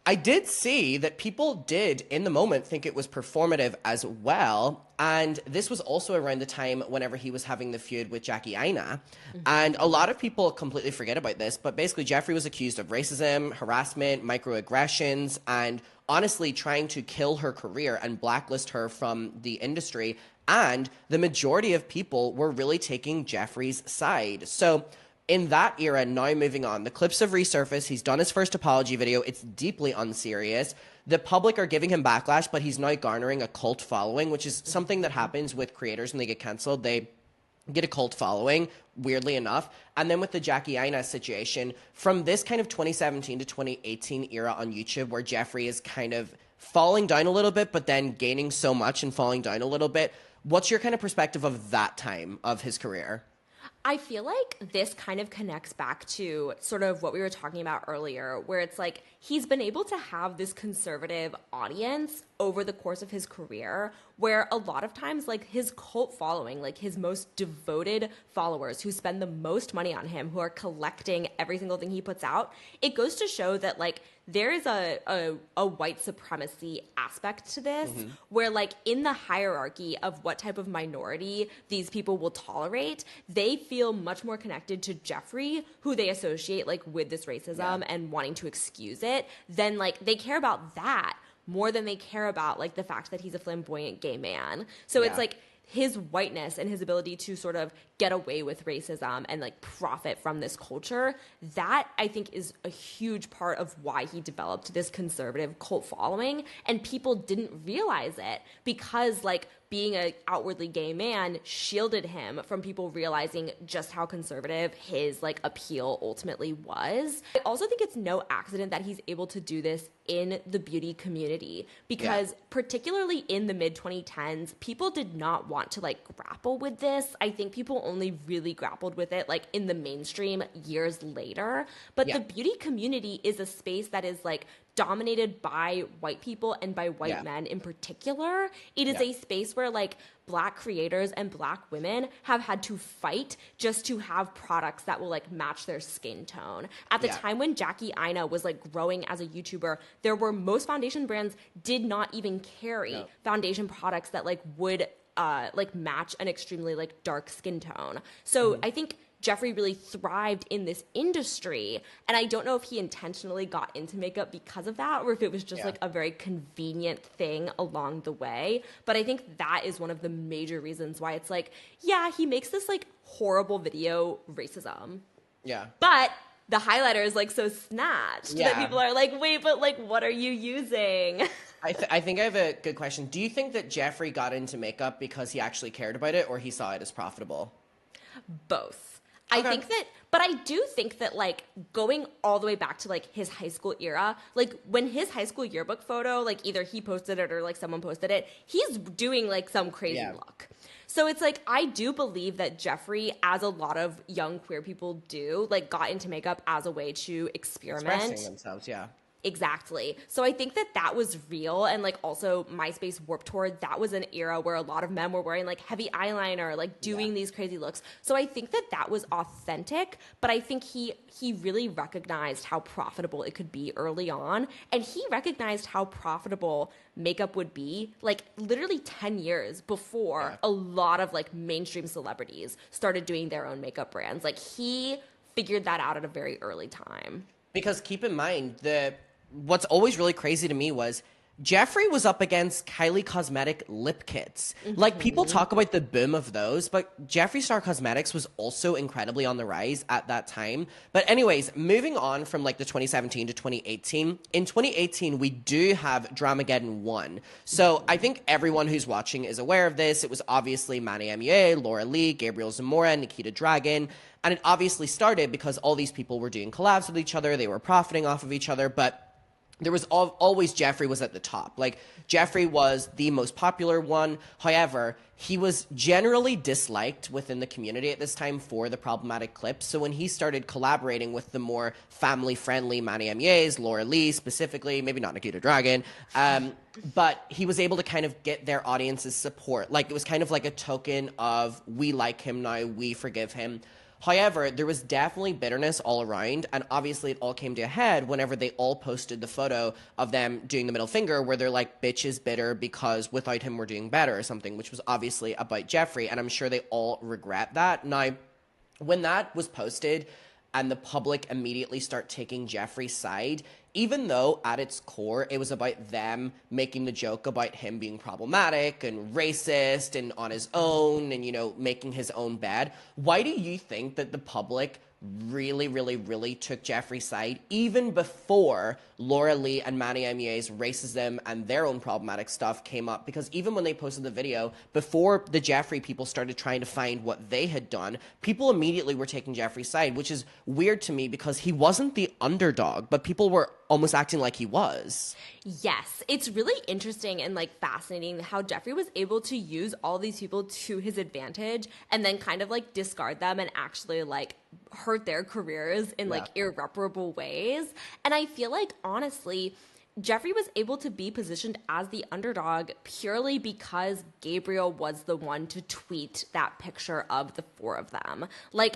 I did see that people did, in the moment, think it was performative as well. And this was also around the time whenever he was having the feud with Jackie Aina. And a lot of people completely forget about this, but basically Jeffree was accused of racism, harassment, microaggressions, and honestly trying to kill her career and blacklist her from the industry. And the majority of people were really taking Jeffree's side. So in that era, now moving on, the clips have resurfaced. He's done his first apology video. It's deeply unserious. The public are giving him backlash, but he's now garnering a cult following, which is something that happens with creators when they get canceled. They get a cult following, weirdly enough. And then with the Jackie Aina situation, from this kind of 2017 to 2018 era on YouTube where Jeffree is kind of falling down a little bit, but then gaining so much and falling down a little bit, what's your kind of perspective of that time of his career? I feel like this kind of connects back to sort of what we were talking about earlier, where it's like he's been able to have this conservative audience over the course of his career, where a lot of times like his cult following, like his most devoted followers who spend the most money on him, who are collecting every single thing he puts out, it goes to show that like there is a white supremacy aspect to this where like in the hierarchy of what type of minority these people will tolerate, they feel much more connected to Jeffree, who they associate like with this racism and wanting to excuse it, than like they care about that more than they care about like the fact that he's a flamboyant gay man. So it's like his whiteness and his ability to sort of get away with racism and like profit from this culture, that I think is a huge part of why he developed this conservative cult following. And people didn't realize it because like being an outwardly gay man shielded him from people realizing just how conservative his like appeal ultimately was. I also think it's no accident that he's able to do this in the beauty community because particularly in the mid 2010s, people did not want to like grapple with this. I think people only really grappled with it like in the mainstream years later. But the beauty community is a space that is like dominated by white people and by white men in particular. It is a space where like Black creators and Black women have had to fight just to have products that will like match their skin tone. At the time when Jackie Aina was like growing as a YouTuber, there were most foundation brands did not even carry foundation products that like would like match an extremely like dark skin tone. So I think Jeffree really thrived in this industry, and I don't know if he intentionally got into makeup because of that or if it was just like a very convenient thing along the way. But I think that is one of the major reasons why it's like, yeah, he makes this like horrible video racism. Yeah. But the highlighter is like so snatched that people are like, wait, but like, what are you using? I think I have a good question. Do you think that Jeffree got into makeup because he actually cared about it or he saw it as profitable? Both. I think that, but I do think that like going all the way back to like his high school era, like when his high school yearbook photo, like either he posted it or like someone posted it, he's doing like some crazy look. So it's like, I do believe that Jeffree, as a lot of young queer people do, like got into makeup as a way to experiment. Expressing themselves, Exactly. So I think that that was real. And like also MySpace Warped Tour, that was an era where a lot of men were wearing like heavy eyeliner, like doing these crazy looks. So I think that that was authentic, but I think he really recognized how profitable it could be early on. And he recognized how profitable makeup would be like literally 10 years before a lot of like mainstream celebrities started doing their own makeup brands. Like he figured that out at a very early time. Because keep in mind, what's always really crazy to me was Jeffree was up against Kylie Cosmetic lip kits. Like, people talk about the boom of those, but Jeffree Star Cosmetics was also incredibly on the rise at that time. But anyways, moving on from like the 2017 to 2018, in 2018, we do have Dramageddon 1. So I think everyone who's watching is aware of this. It was obviously Manny MUA, Laura Lee, Gabriel Zamora, Nikita Dragon. And it obviously started because all these people were doing collabs with each other. They were profiting off of each other, but there was always Jeffree was at the top. Like, Jeffree was the most popular one. However, he was generally disliked within the community at this time for the problematic clips. So when he started collaborating with the more family-friendly Manny MUAs, Laura Lee specifically, maybe not Nikita Dragon, but he was able to kind of get their audience's support. Like, it was kind of like a token of, we like him now, we forgive him. However, there was definitely bitterness all around, and obviously it all came to a head whenever they all posted the photo of them doing the middle finger where they're like, bitch is bitter because without him we're doing better or something, which was obviously about Jeffree, and I'm sure they all regret that. Now, when that was posted and the public immediately start taking Jeffree's side, even though at its core it was about them making the joke about him being problematic and racist and on his own and, you know, making his own bed, why do you think that the public really took Jeffree's side even before Laura Lee and Manny MUA's racism and their own problematic stuff came up? Because even when they posted the video, before the Jeffree people started trying to find what they had done, people immediately were taking Jeffree's side, which is weird to me because he wasn't the underdog, but people were almost acting like he was. Yes, it's really interesting and like fascinating how Jeffree was able to use all these people to his advantage and then kind of like discard them and actually like hurt their careers in like irreparable ways. And I feel like honestly, Jeffree was able to be positioned as the underdog purely because Gabriel was the one to tweet that picture of the four of them. Like,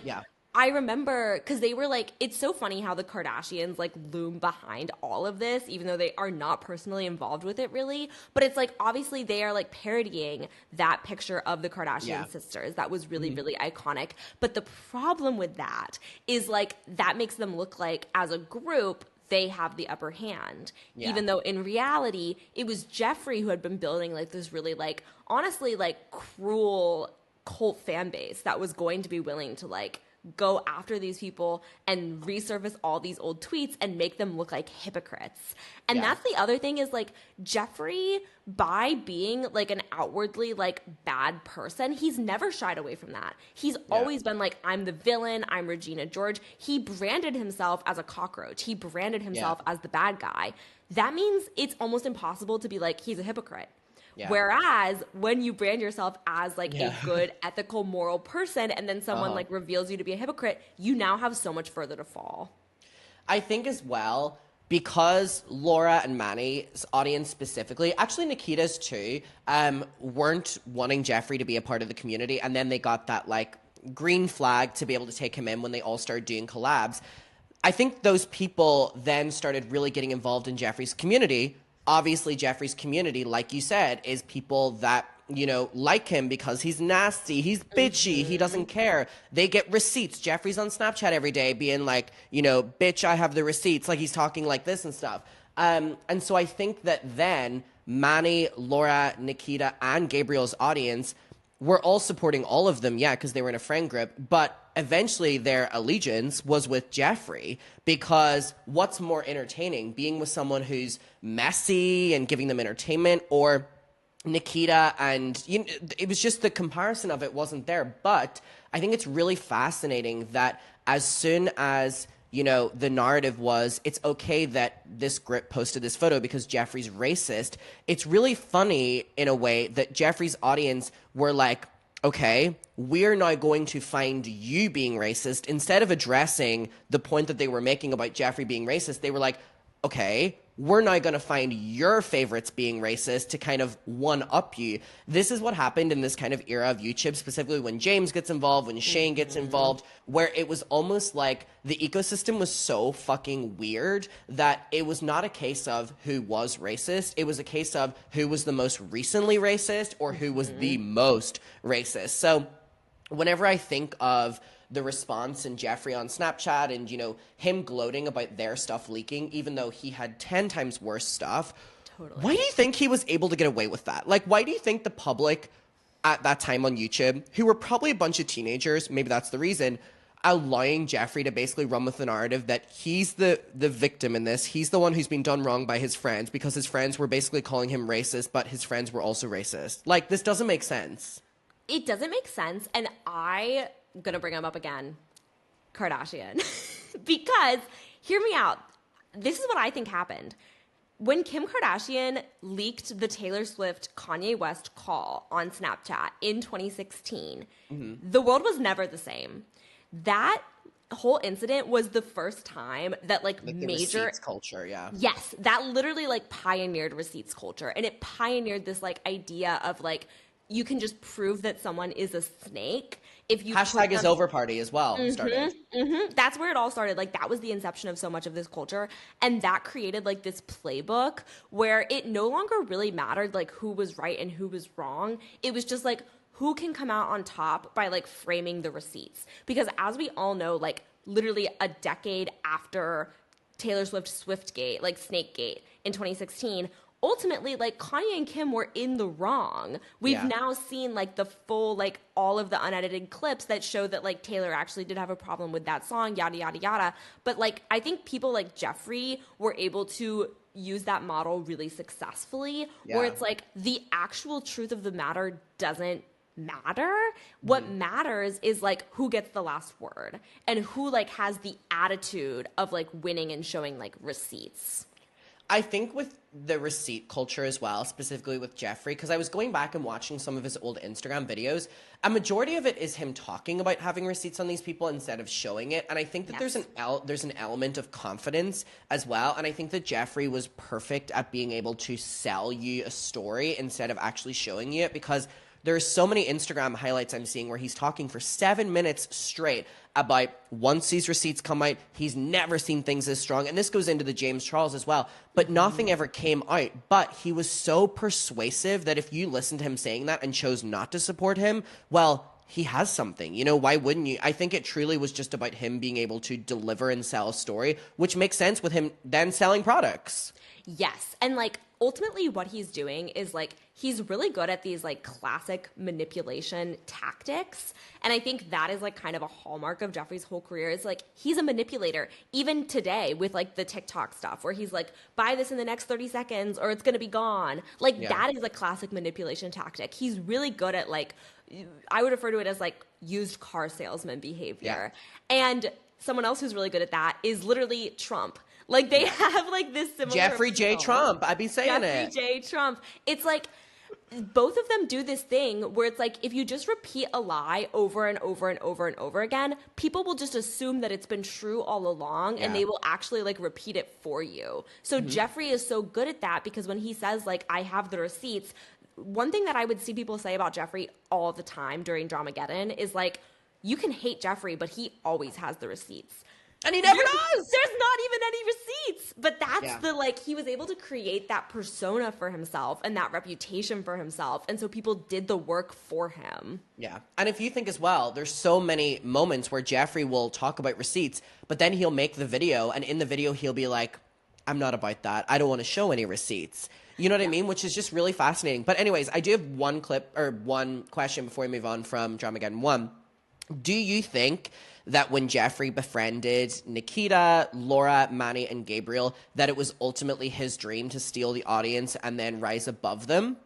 I remember, because they were like, it's so funny how the Kardashians like loom behind all of this, even though they are not personally involved with it really. But it's like, obviously they are like parodying that picture of the Kardashian sisters. That was really, really iconic. But the problem with that is like, that makes them look like as a group, they have the upper hand, even though in reality, it was Jeffree who had been building like this really like, honestly, like cruel cult fan base that was going to be willing to like go after these people and resurface all these old tweets and make them look like hypocrites. And that's the other thing is like Jeffree, by being like an outwardly like bad person, he's never shied away from that. He's always been like, I'm the villain, I'm Regina George. He branded himself as a cockroach. He branded himself as the bad guy. That means it's almost impossible to be like, he's a hypocrite. Whereas when you brand yourself as like a good, ethical, moral person, and then someone like reveals you to be a hypocrite, you now have so much further to fall. I think as well, because Laura and Manny's audience specifically, actually Nikita's too, weren't wanting Jeffree to be a part of the community, and then they got that like green flag to be able to take him in when they all started doing collabs. I think those people then started really getting involved in Jeffree's community. Obviously, Jeffree's community, like you said, is people that, you know, like him because he's nasty, he's bitchy, he doesn't care. They get receipts. Jeffree's on Snapchat every day being like, you know, bitch, I have the receipts. Like, he's talking like this and stuff. And so I think that then Manny, Laura, Nikita, and Gabriel's audience were all supporting all of them, because they were in a friend group. But eventually their allegiance was with Jeffree, because what's more entertaining, being with someone who's messy and giving them entertainment, or Nikita? And you know, it was just the comparison of it wasn't there. But I think it's really fascinating that as soon as, you know, the narrative was, it's okay that this grip posted this photo because Jeffree's racist, it's really funny in a way that Jeffree's audience were like, okay, we're now going to find you being racist. Instead of addressing the point that they were making about Jeffree being racist, they were like, okay, we're now going to find your favorites being racist to kind of one-up you. This is what happened in this kind of era of YouTube, specifically when James gets involved, when Shane gets involved, where it was almost like the ecosystem was so fucking weird that it was not a case of who was racist. It was a case of who was the most recently racist or who was the most racist. So whenever I think of the response in Jeffree on Snapchat and, you know, him gloating about their stuff leaking, even though he had 10 times worse stuff. Totally. Why do you think he was able to get away with that? Like, why do you think the public at that time on YouTube, who were probably a bunch of teenagers, maybe that's the reason, allowing Jeffree to basically run with the narrative that he's the victim in this. He's the one who's been done wrong by his friends because his friends were basically calling him racist, but his friends were also racist. Like, this doesn't make sense. It doesn't make sense, and I'm gonna bring him up again, Kardashian. Because, hear me out, this is what I think happened. When Kim Kardashian leaked the Taylor Swift Kanye West call on Snapchat in 2016, the world was never the same. That whole incident was the first time that like major receipts culture, yes, that literally like pioneered receipts culture, and it pioneered this like idea of like, you can just prove that someone is a snake if you hashtag is over party as well started. That's where it all started. Like, that was the inception of so much of this culture, and that created like this playbook where it no longer really mattered like who was right and who was wrong. It was just like, who can come out on top by like framing the receipts. Because as we all know, like literally a decade after Taylor Swiftgate, like Snakegate in 2016, ultimately, like, Kanye and Kim were in the wrong. We've now seen, like, the full, like, all of the unedited clips that show that, like, Taylor actually did have a problem with that song, yada, yada, yada. But, like, I think people like Jeffree were able to use that model really successfully, where it's like, the actual truth of the matter doesn't matter. What matters is, like, who gets the last word and who, like, has the attitude of, like, winning and showing, like, receipts. I think with the receipt culture as well, specifically with Jeffree, because I was going back and watching some of his old Instagram videos, a majority of it is him talking about having receipts on these people instead of showing it. And I think that there's an element of confidence as well. And I think that Jeffree was perfect at being able to sell you a story instead of actually showing you it, because there's so many Instagram highlights I'm seeing where he's talking for 7 minutes straight about once these receipts come out, he's never seen things as strong. And this goes into the James Charles as well. But nothing ever came out. But he was so persuasive that if you listened to him saying that and chose not to support him, well, he has something. You know, why wouldn't you? I think it truly was just about him being able to deliver and sell a story, which makes sense with him then selling products. Yes. And like ultimately what he's doing is like he's really good at these like classic manipulation tactics. And I think that is like kind of a hallmark of Jeffree's whole career. Is like he's a manipulator even today with like the TikTok stuff where he's like, buy this in the next 30 seconds or it's going to be gone. Like that is a classic manipulation tactic. He's really good at like, I would refer to it as like used car salesman behavior. And someone else who's really good at that is literally Trump. Like they have like this similar Jeffree J. Trump. I've been saying it. Jeffree J. Trump. It's like both of them do this thing where it's like if you just repeat a lie over and over and over and over again, people will just assume that it's been true all along and they will actually like repeat it for you. So Jeffree is so good at that because when he says like I have the receipts, one thing that I would see people say about Jeffree all the time during Dramageddon is like you can hate Jeffree, but he always has the receipts. And he never does. There's not even any receipts. But that's the, like, he was able to create that persona for himself and that reputation for himself. And so people did the work for him. Yeah. And if you think as well, there's so many moments where Jeffree will talk about receipts, but then he'll make the video. And in the video, he'll be like, I'm not about that. I don't want to show any receipts. You know what I mean? Which is just really fascinating. But anyways, I do have one clip or one question before we move on from Dramageddon 1. Do you think that when Jeffree befriended Nikita, Laura, Manny, and Gabriel, that it was ultimately his dream to steal the audience and then rise above them?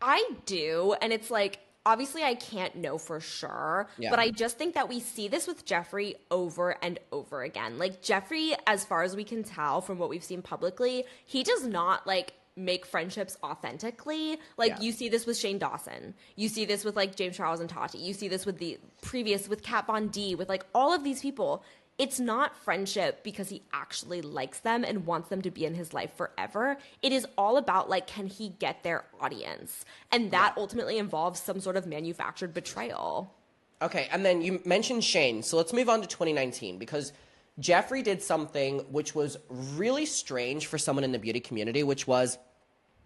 I do. And it's like, obviously I can't know for sure, but I just think that we see this with Jeffree over and over again. Like Jeffree, as far as we can tell from what we've seen publicly, he does not like make friendships authentically. Like you see this with Shane Dawson. You see this with like James Charles and Tati. You see this with the previous, with Kat Von D, with like all of these people. It's not friendship because he actually likes them and wants them to be in his life forever. It is all about like, can he get their audience? And that ultimately involves some sort of manufactured betrayal. Okay, and then you mentioned Shane. So let's move on to 2019 because Jeffree did something which was really strange for someone in the beauty community, which was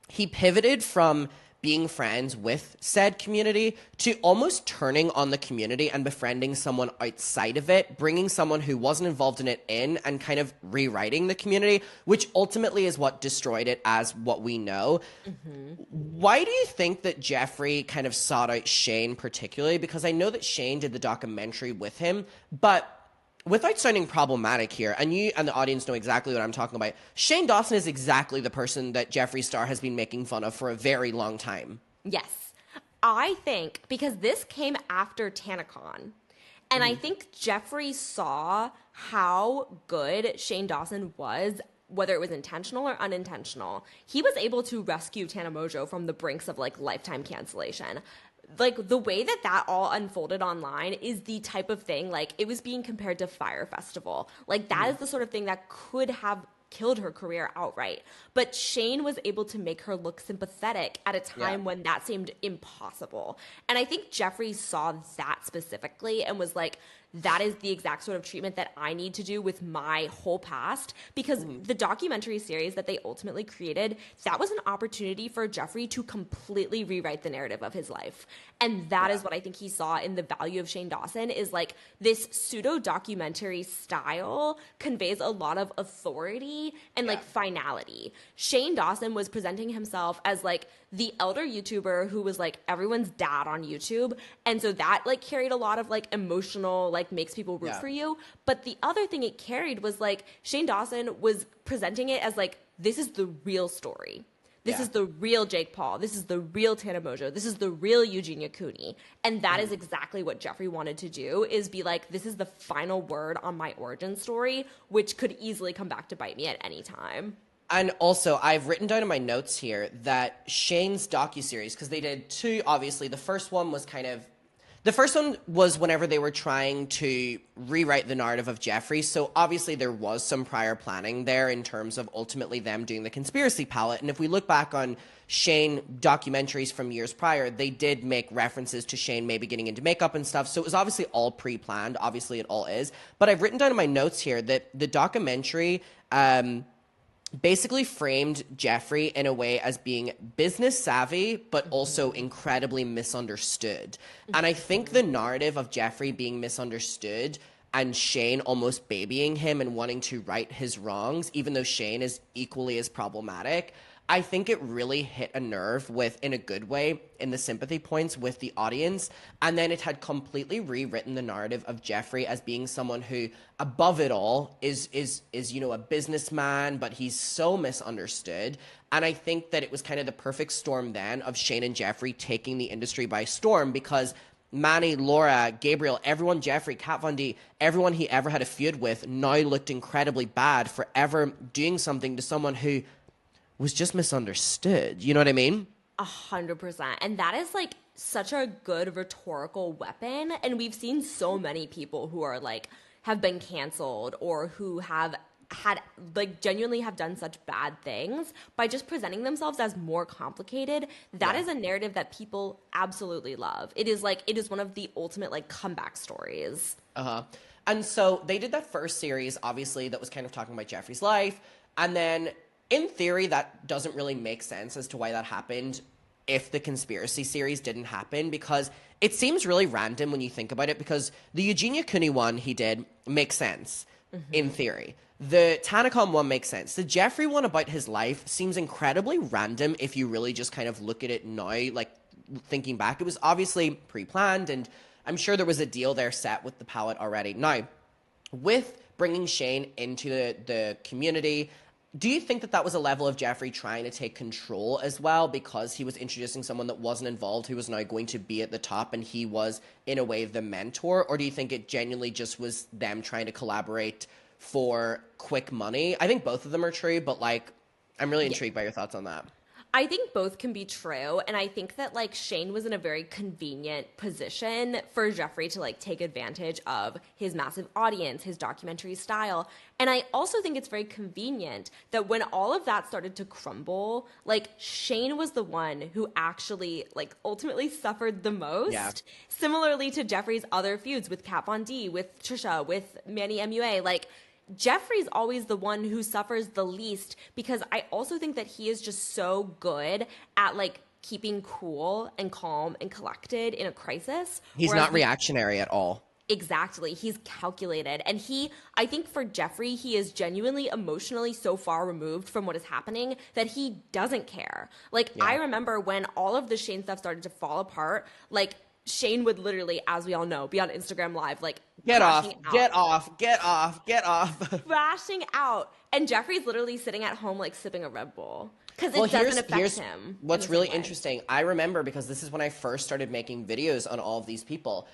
he pivoted from being friends with said community to almost turning on the community and befriending someone outside of it, bringing someone who wasn't involved in it in and kind of rewriting the community, which ultimately is what destroyed it as what we know. Why do you think that Jeffree kind of sought out Shane particularly? Because I know that Shane did the documentary with him, but without sounding problematic here, and you and the audience know exactly what I'm talking about, Shane Dawson is exactly the person that Jeffree Star has been making fun of for a very long time. Yes. I think, because this came after TanaCon, and I think Jeffree saw how good Shane Dawson was, whether it was intentional or unintentional. He was able to rescue Tana Mongeau from the brinks of, like, lifetime cancellation. Like, the way that that all unfolded online is the type of thing, like, it was being compared to Fyre Festival. Like, that is the sort of thing that could have killed her career outright. But Shane was able to make her look sympathetic at a time when that seemed impossible. And I think Jeffree saw that specifically and was like, that is the exact sort of treatment that I need to do with my whole past. Because the documentary series that they ultimately created, that was an opportunity for Jeffree to completely rewrite the narrative of his life. And that is what I think he saw in the value of Shane Dawson, is like this pseudo-documentary style conveys a lot of authority and like finality. Shane Dawson was presenting himself as like the elder YouTuber who was like everyone's dad on YouTube. And so that like carried a lot of like emotional, like makes people root for you. But the other thing it carried was like Shane Dawson was presenting it as like, this is the real story. This is the real Jake Paul. This is the real Tana Mongeau. This is the real Eugenia Cooney. And that is exactly what Jeffree wanted to do, is be like, this is the final word on my origin story, which could easily come back to bite me at any time. And also, I've written down in my notes here that Shane's docuseries, because they did two, obviously. The first one was kind of, The first one was whenever they were trying to rewrite the narrative of Jeffree. So obviously there was some prior planning there in terms of ultimately them doing the conspiracy palette. And if we look back on Shane documentaries from years prior, they did make references to Shane maybe getting into makeup and stuff. So it was obviously all pre-planned. Obviously it all is. But I've written down in my notes here that the documentary basically framed Jeffree in a way as being business savvy, but also incredibly misunderstood. And I think the narrative of Jeffree being misunderstood and Shane almost babying him and wanting to right his wrongs, even though Shane is equally as problematic, I think it really hit a nerve with, in a good way, in the sympathy points with the audience. And then it had completely rewritten the narrative of Jeffree as being someone who, above it all, is you know, a businessman, but he's so misunderstood. And I think that it was kind of the perfect storm then of Shane and Jeffree taking the industry by storm, because Manny, Laura, Gabriel, everyone, Jeffree, Kat Von D, everyone he ever had a feud with now looked incredibly bad for ever doing something to someone who was just misunderstood. You know what I mean? 100%. And that is like such a good rhetorical weapon. And we've seen so many people who are like, have been canceled or who have had like genuinely have done such bad things by just presenting themselves as more complicated. That is a narrative that people absolutely love. It is one of the ultimate like comeback stories. And so they did that first series, obviously, that was kind of talking about Jeffree's life. And then in theory, that doesn't really make sense as to why that happened if the conspiracy series didn't happen, because it seems really random when you think about it, because the Eugenia Cooney one he did makes sense in theory. The Tanacom one makes sense. The Jeffree one about his life seems incredibly random if you really just kind of look at it now, like thinking back. It was obviously pre-planned, and I'm sure there was a deal there set with the palette already. Now, with bringing Shane into the community, do you think that that was a level of Jeffree trying to take control as well, because he was introducing someone that wasn't involved, who was now going to be at the top, and he was, in a way, the mentor? Or do you think it genuinely just was them trying to collaborate for quick money? I think both of them are true, but, like, I'm really intrigued by your thoughts on that. I think both can be true, and I think that, like, Shane was in a very convenient position for Jeffree to, like, take advantage of his massive audience, his documentary style, and I also think it's very convenient that when all of that started to crumble, like, Shane was the one who actually, like, ultimately suffered the most, similarly to Jeffree's other feuds with Kat Von D, with Trisha, with Manny MUA, like, Jeffree's always the one who suffers the least, because I also think that he is just so good at like keeping cool and calm and collected in a crisis. He's not reactionary at all. Exactly. He's calculated. And I think for Jeffree, he is genuinely emotionally so far removed from what is happening that he doesn't care. Like, I remember when all of the Shane stuff started to fall apart, like, Shane would literally, as we all know, be on Instagram Live, like, get off, crashing out. And Jeffree's literally sitting at home, like, sipping a Red Bull. Because it doesn't affect him. What's really interesting, I remember, because this is when I first started making videos on all of these people.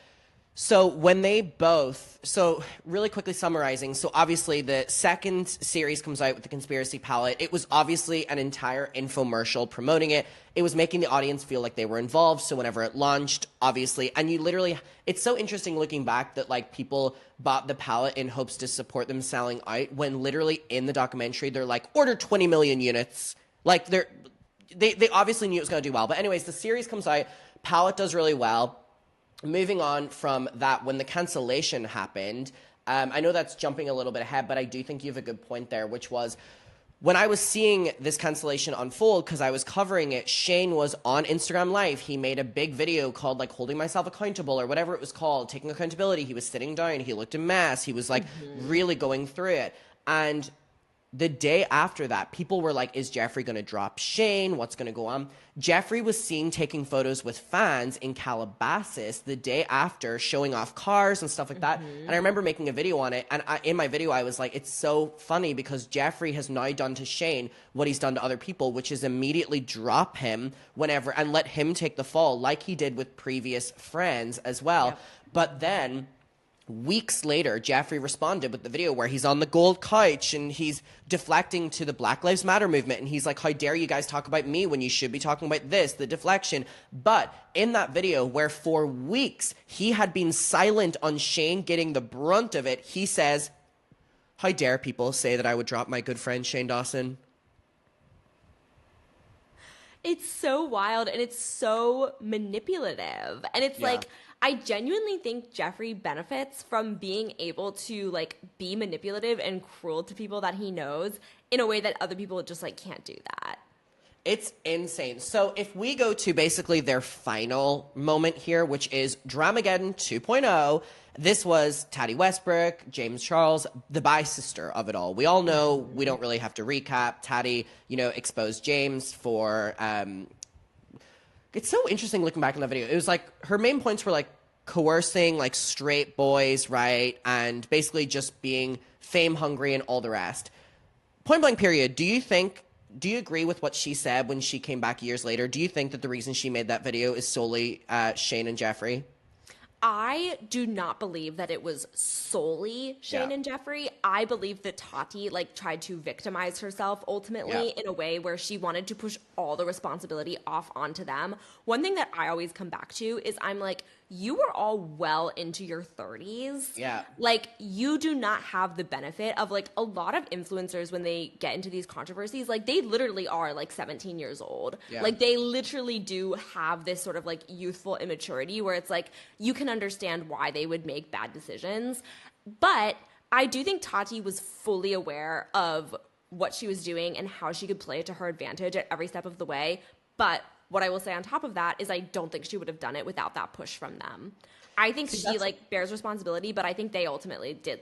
So when they both, so really quickly summarizing, so obviously the second series comes out with the conspiracy palette. It was obviously an entire infomercial promoting it. It was making the audience feel like they were involved. So whenever it launched, obviously, and you literally, it's so interesting looking back that like people bought the palette in hopes to support them selling out, when literally in the documentary, they're like, order 20 million units. Like they obviously knew it was going to do well. But anyways, the series comes out, palette does really well. Moving on from that, when the cancellation happened, I know that's jumping a little bit ahead, but I do think you have a good point there, which was when I was seeing this cancellation unfold, because I was covering it, Shane was on Instagram Live. He made a big video called, like, holding myself accountable, or whatever it was called, taking accountability. He was sitting down. He looked a mess. He was, like, really going through it. And the day after that, people were like, is Jeffree going to drop Shane? What's going to go on? Jeffree was seen taking photos with fans in Calabasas the day after, showing off cars and stuff like that. And I remember making a video on it. And in my video, I was like, it's so funny because Jeffree has now done to Shane what he's done to other people, which is immediately drop him whenever and let him take the fall, like he did with previous friends as well. But then weeks later, Jeffree responded with the video where he's on the gold couch and he's deflecting to the Black Lives Matter movement. And he's like, how dare you guys talk about me when you should be talking about this, the deflection. But in that video where for weeks he had been silent on Shane getting the brunt of it, he says, how dare people say that I would drop my good friend Shane Dawson? It's so wild and it's so manipulative. And it's like, I genuinely think Jeffree benefits from being able to like be manipulative and cruel to people that he knows in a way that other people just like can't do that. It's insane. So if we go to basically their final moment here, which is Dramageddon 2.0, this was Tati Westbrook, James Charles, the bi sister of it all. We all know, we don't really have to recap. Tati, exposed James for, it's so interesting looking back on the video. It was like, her main points were like coercing like straight boys, right? And basically just being fame hungry and all the rest. Point blank period, do you agree with what she said when she came back years later? Do you think that the reason she made that video is solely Shane and Jeffree? I do not believe that it was solely Shane and Jeffree. I believe that Tati tried to victimize herself ultimately in a way where she wanted to push all the responsibility off onto them. One thing that I always come back to is I'm like, you were all well into your 30s. Yeah. Like, you do not have the benefit of, like, a lot of influencers when they get into these controversies, like, they literally are, like, 17 years old. Yeah. Like, they literally do have this sort of, like, youthful immaturity where it's, like, you can understand why they would make bad decisions. But I do think Tati was fully aware of what she was doing and how she could play it to her advantage at every step of the way. But what I will say on top of that is I don't think she would have done it without that push from them. I think she bears responsibility, but I think they ultimately did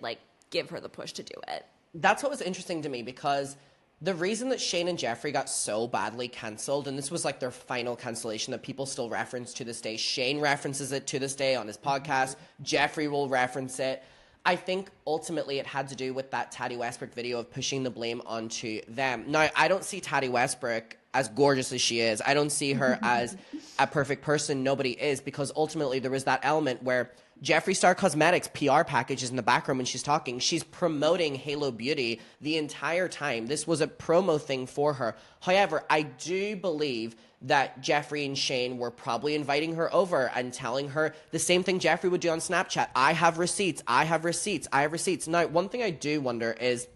give her the push to do it. That's what was interesting to me, because the reason that Shane and Jeffree got so badly canceled, and this was like their final cancellation that people still reference to this day. Shane references it to this day on his podcast. Jeffree will reference it. I think ultimately it had to do with that Tati Westbrook video of pushing the blame onto them. Now, I don't see Tati Westbrook as gorgeous as she is. I don't see her as a perfect person. Nobody is, because ultimately there was that element where Jeffree Star Cosmetics PR package is in the background when she's talking. She's promoting Halo Beauty the entire time. This was a promo thing for her. However, I do believe that Jeffree and Shane were probably inviting her over and telling her the same thing Jeffree would do on Snapchat. I have receipts. I have receipts. I have receipts. Now, one thing I do wonder is,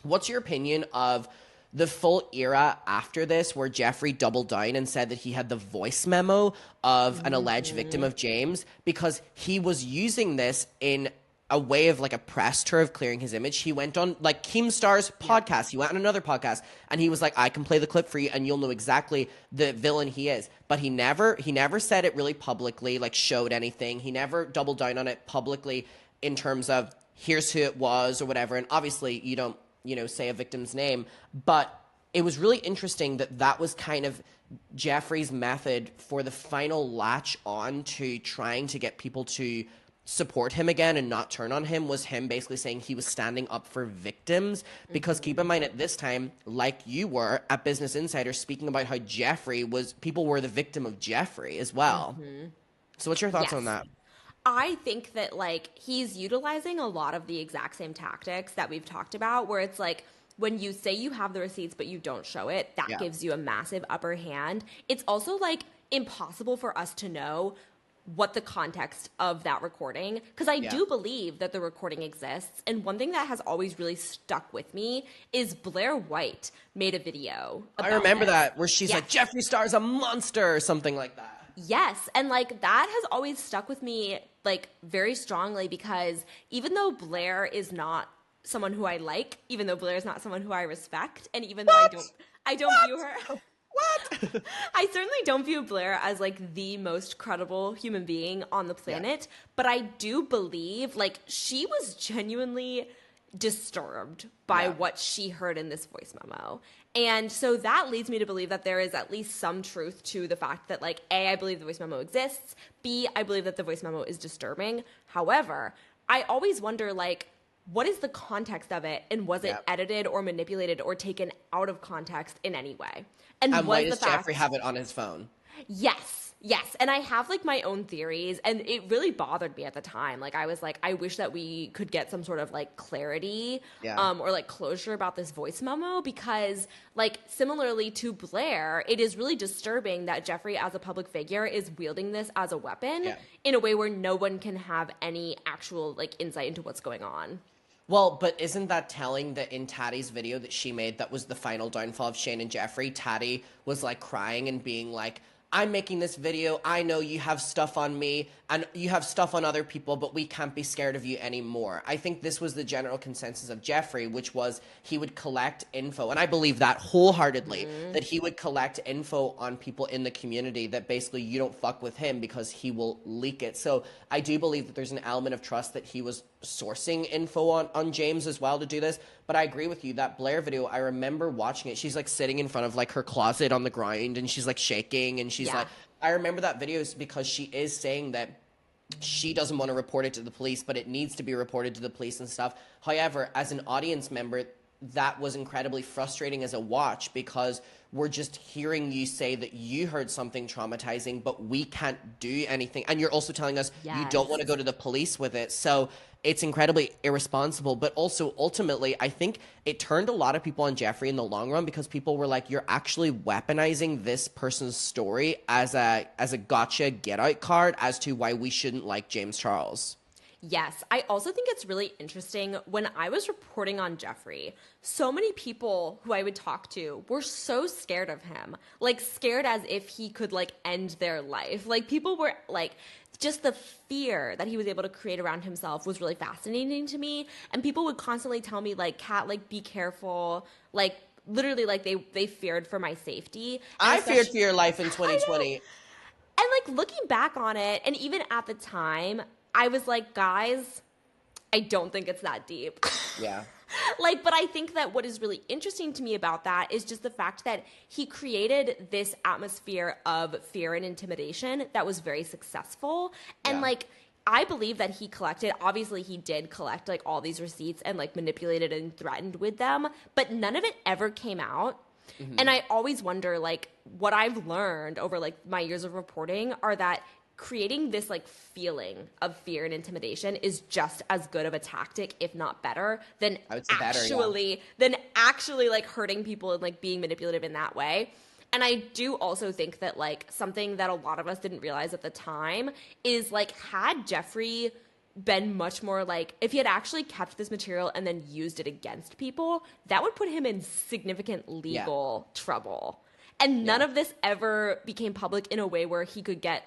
what's your opinion of the full era after this where Jeffree doubled down and said that he had the voice memo of an alleged victim of James, because he was using this in a way of a press tour of clearing his image. He went on Keemstar's podcast. He went on another podcast and he was like, I can play the clip for you and you'll know exactly the villain he is. But he never said it really publicly, showed anything. He never doubled down on it publicly in terms of here's who it was or whatever. And obviously you don't, say a victim's name, but it was really interesting that was kind of Jeffree's method for the final latch on to trying to get people to support him again and not turn on him, was him basically saying he was standing up for victims. Because keep in mind, at this time, like you were at Business Insider, speaking about how people were the victim of Jeffree as well. So what's your thoughts on that? I think that he's utilizing a lot of the exact same tactics that we've talked about, where it's when you say you have the receipts but you don't show it, that gives you a massive upper hand. It's also impossible for us to know what the context of that recording, because I do believe that the recording exists. And one thing that has always really stuck with me is Blair White made a video about I remember this. that, where she's like, Jeffree Star is a monster or something like that. Yes, and that has always stuck with me very strongly, because even though Blair is not someone who I like, even though Blair is not someone who I respect, and even though I don't view her What? I certainly don't view Blair as the most credible human being on the planet, but I do believe she was genuinely disturbed by what she heard in this voice memo. And so that leads me to believe that there is at least some truth to the fact that A, I believe the voice memo exists. B, I believe that the voice memo is disturbing. However, I always wonder what is the context of it, and was it edited or manipulated or taken out of context in any way? And why does Jeffree have it on his phone? Yes. Yes, and I have like my own theories, and it really bothered me at the time. Like I was like, I wish that we could get some sort of like clarity, or like closure about this voice memo, because like similarly to Blair, it is really disturbing that Jeffree as a public figure is wielding this as a weapon in a way where no one can have any actual like insight into what's going on. Well, but isn't that telling that in Tattie's video that she made that was the final downfall of Shane and Jeffree, Tattie was like crying and being like, I'm making this video. I know you have stuff on me and you have stuff on other people, but we can't be scared of you anymore. I think this was the general consensus of Jeffree, which was he would collect info. And I believe that wholeheartedly, that he would collect info on people in the community that basically you don't fuck with him because he will leak it. So I do believe that there's an element of trust that he was sourcing info on James as well to do this. But I agree with you, that Blair video, I remember watching it. She's like sitting in front of like her closet on the ground and she's like shaking and she's like, I remember that video because she is saying that she doesn't want to report it to the police, but it needs to be reported to the police and stuff. However, as an audience member, that was incredibly frustrating as a watch because we're just hearing you say that you heard something traumatizing, but we can't do anything. And you're also telling us you don't want to go to the police with it. So it's incredibly irresponsible. But also, ultimately, I think it turned a lot of people on Jeffree in the long run because people were like, you're actually weaponizing this person's story as a gotcha get-out card as to why we shouldn't like James Charles. Yes. I also think it's really interesting when I was reporting on Jeffree, so many people who I would talk to were so scared of him, like scared as if he could like end their life. Like people were like, just the fear that he was able to create around himself was really fascinating to me. And people would constantly tell me like, Kat, like be careful, like literally like they feared for my safety. And I feared for your life in 2020. And like looking back on it, and even at the time, I was like, guys, I don't think it's that deep. Yeah. Like, but I think that what is really interesting to me about that is just the fact that he created this atmosphere of fear and intimidation that was very successful. And like, I believe that he collected, obviously he did collect like all these receipts and like manipulated and threatened with them, but none of it ever came out. Mm-hmm. And I always wonder, like, what I've learned over like my years of reporting are that creating this like feeling of fear and intimidation is just as good of a tactic, if not better, than actually like hurting people and like being manipulative in that way. And I do also think that like something that a lot of us didn't realize at the time is like, had Jeffree been much more like, if he had actually kept this material and then used it against people, that would put him in significant legal trouble. And none of this ever became public in a way where he could get,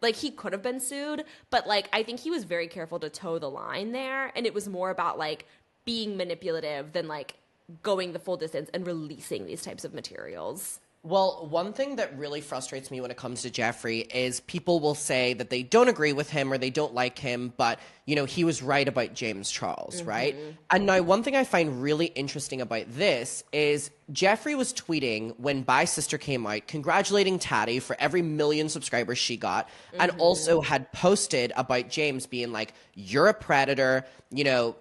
like, he could have been sued, but, like, I think he was very careful to toe the line there, and it was more about, like, being manipulative than, like, going the full distance and releasing these types of materials. Well, one thing that really frustrates me when it comes to Jeffree is people will say that they don't agree with him or they don't like him, but, you know, he was right about James Charles, right? And now one thing I find really interesting about this is Jeffree was tweeting when Bye Sister came out, congratulating Tattie for every 1 million subscribers she got, and also had posted about James being like, you're a predator, you know,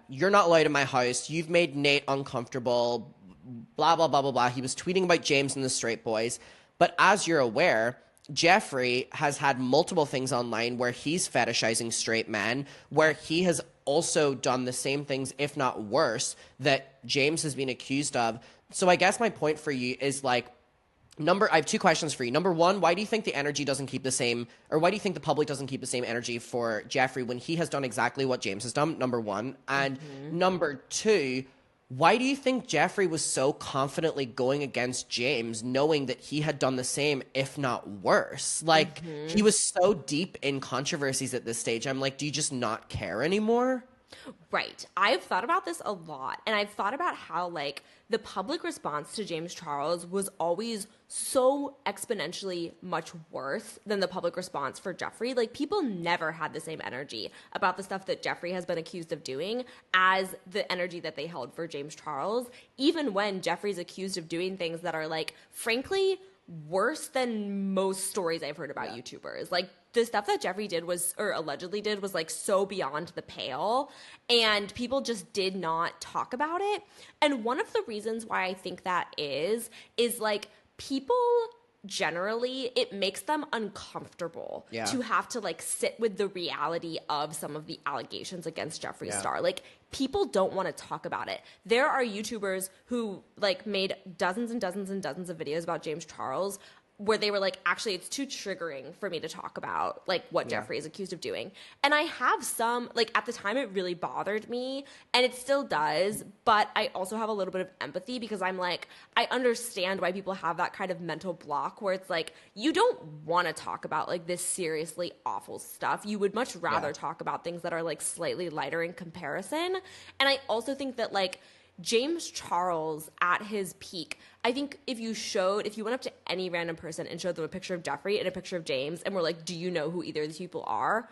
you're not allowed in my house, you've made Nate uncomfortable, blah, blah, blah, blah, blah. He was tweeting about James and the Straight Boys. But as you're aware, Jeffree has had multiple things online where he's fetishizing straight men, where he has also done the same things, if not worse, that James has been accused of. So I guess my point for you is like, I have 2 questions for you. Number 1, why do you think the energy doesn't keep the same, or why do you think the public doesn't keep the same energy for Jeffree when he has done exactly what James has done? Number 1. And number 2, why do you think Jeffree was so confidently going against James, knowing that he had done the same, if not worse? Like, he was so deep in controversies at this stage. I'm like, do you just not care anymore? Right. I've thought about this a lot, and I've thought about how, like, the public response to James Charles was always so exponentially much worse than the public response for Jeffree. Like, people never had the same energy about the stuff that Jeffree has been accused of doing as the energy that they held for James Charles, even when Jeffree's accused of doing things that are, like, frankly, worse than most stories I've heard about YouTubers. Like, the stuff that Jeffree did was, or allegedly did, was like so beyond the pale, and people just did not talk about it. And one of the reasons why I think that is like, people generally, it makes them uncomfortable to have to like sit with the reality of some of the allegations against Jeffree Star. Like, people don't want to talk about it. There are YouTubers who like made dozens and dozens and dozens of videos about James Charles where they were like, actually, it's too triggering for me to talk about, like, what Jeffree is accused of doing. And I have some, like, at the time, it really bothered me, and it still does, but I also have a little bit of empathy because I'm like, I understand why people have that kind of mental block where it's like, you don't want to talk about, like, this seriously awful stuff. You would much rather talk about things that are, like, slightly lighter in comparison. And I also think that, like, James Charles at his peak, I think if you went up to any random person and showed them a picture of Jeffree and a picture of James and were like, do you know who either of these people are?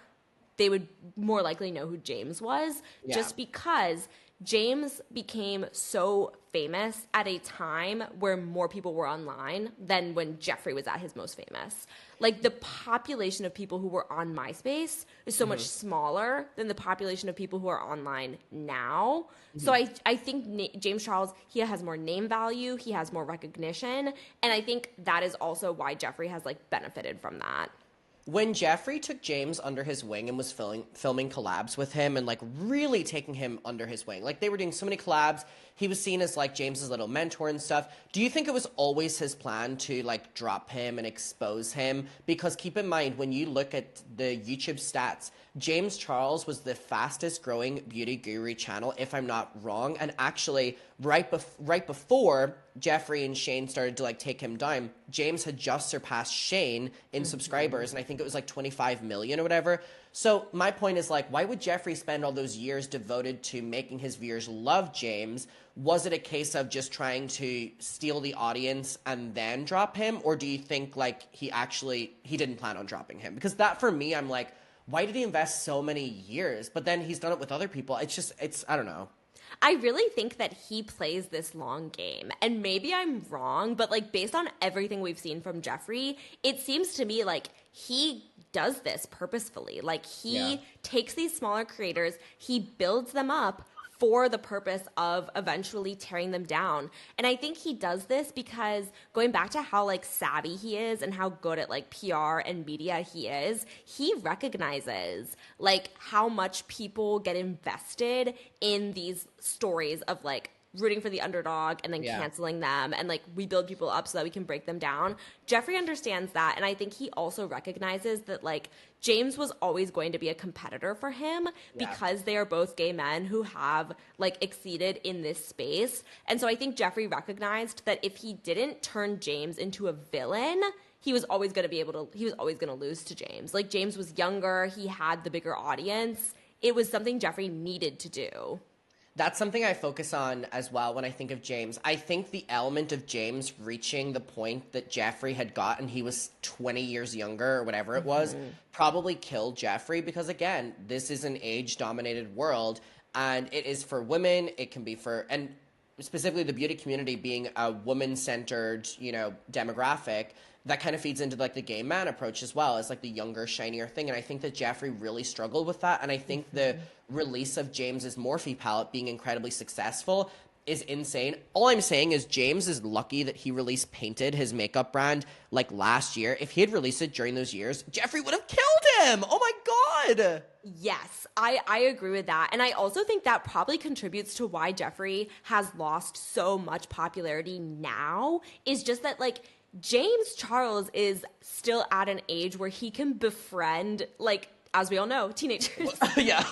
They would more likely know who James was just because James became so famous at a time where more people were online than when Jeffree was at his most famous. Like, the population of people who were on MySpace is so much smaller than the population of people who are online now. So I think James Charles, he has more name value, he has more recognition, and I think that is also why Jeffree has, like, benefited from that. When Jeffree took James under his wing and was filming collabs with him and, like, really taking him under his wing, like, they were doing so many collabs, he was seen as, like, James's little mentor and stuff. Do you think it was always his plan to, like, drop him and expose him? Because keep in mind, when you look at the YouTube stats, James Charles was the fastest growing beauty guru channel, if I'm not wrong. And actually, right before Jeffree and Shane started to, like, take him down, James had just surpassed Shane in subscribers, and I think it was like 25 million or whatever. So my point is, like, why would Jeffree spend all those years devoted to making his viewers love James? Was it a case of just trying to steal the audience and then drop him? Or do you think, like, he didn't plan on dropping him? Because that, for me, I'm like, why did he invest so many years? But then he's done it with other people. It's I don't know. I really think that he plays this long game. And maybe I'm wrong, but, like, based on everything we've seen from Jeffree, it seems to me like he does this purposefully. Like, he takes these smaller creators, he builds them up for the purpose of eventually tearing them down. And I think he does this because, going back to how, like, savvy he is and how good at, like, PR and media he is, he recognizes, like, how much people get invested in these stories of, like, rooting for the underdog and then canceling them, and, like, we build people up so that we can break them down. Jeffree understands that, and I think he also recognizes that, like, James was always going to be a competitor for him because they are both gay men who have, like, exceeded in this space. And so I think Jeffree recognized that if he didn't turn James into a villain, he was always going to lose to James. Like, James was younger, he had the bigger audience. It was something Jeffree needed to do. That's something I focus on as well when I think of James. I think the element of James reaching the point that Jeffree had gotten, he was 20 years younger or whatever it was, probably killed Jeffree because, again, this is an age-dominated world, and it is for women, it can be for, and specifically the beauty community being a woman-centered, you know, demographic, that kind of feeds into, like, the gay man approach as well as, like, the younger, shinier thing. And I think that Jeffree really struggled with that. And I think the release of James's Morphe palette being incredibly successful is insane. All I'm saying is James is lucky that he released Painted, his makeup brand, like, last year. If he had released it during those years, Jeffree would have killed him. Oh my God. Yes, I agree with that. And I also think that probably contributes to why Jeffree has lost so much popularity now, is just that, like, James Charles is still at an age where he can befriend, like, as we all know, teenagers. Yeah.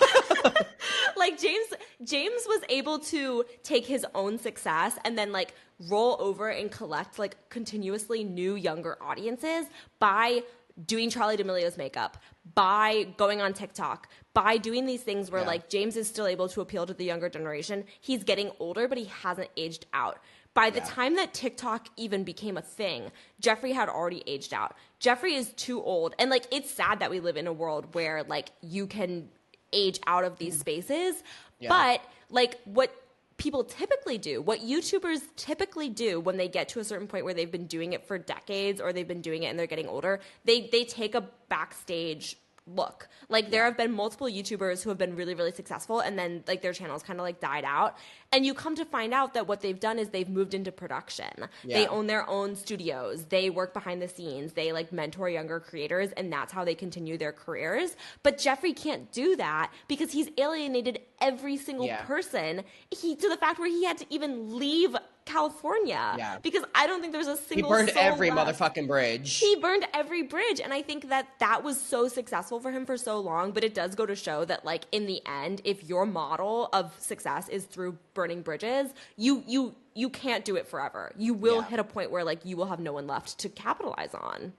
Like, James was able to take his own success and then, like, roll over and collect, like, continuously new younger audiences by doing Charli D'Amelio's makeup, by going on TikTok, by doing these things where, like, James is still able to appeal to the younger generation. He's getting older, but he hasn't aged out. By the time that TikTok even became a thing, Jeffree had already aged out. Jeffree is too old. And, like, it's sad that we live in a world where, like, you can age out of these spaces. But, like, what people typically do, what YouTubers typically do when they get to a certain point where they've been doing it for decades or they've been doing it and they're getting older, they take a backstage look. Like, there have been multiple YouTubers who have been really, really successful, and then, like, their channels kind of, like, died out. And you come to find out that what they've done is they've moved into production. Yeah. They own their own studios. They work behind the scenes. They, like, mentor younger creators, and that's how they continue their careers. But Jeffree can't do that because he's alienated every single person to the fact where he had to even leave California. Yeah. Because I don't think there's a single He burned soul every left. Motherfucking bridge. He burned every bridge. And I think that was so successful for him for so long. But it does go to show that, like, in the end, if your model of success is through burning bridges, you can't do it forever. You will hit a point where, like, you will have no one left to capitalize on.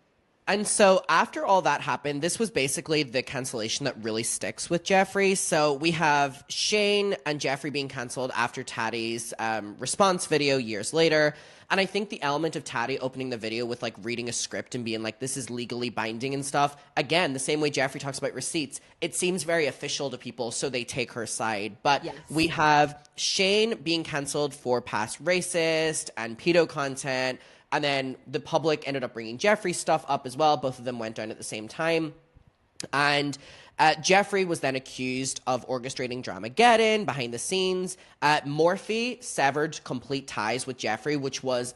And so after all that happened, this was basically the cancellation that really sticks with Jeffree. So we have Shane and Jeffree being canceled after Taddy's response video years later. And I think the element of Taddy opening the video with, like, reading a script and being like, this is legally binding and stuff. Again, the same way Jeffree talks about receipts, it seems very official to people, so they take her side. But we have Shane being canceled for past racist and pedo content. And then the public ended up bringing Jeffree stuff up as well. Both of them went down at the same time. And Jeffree was then accused of orchestrating Dramageddon behind the scenes. Morphe severed complete ties with Jeffree, which was...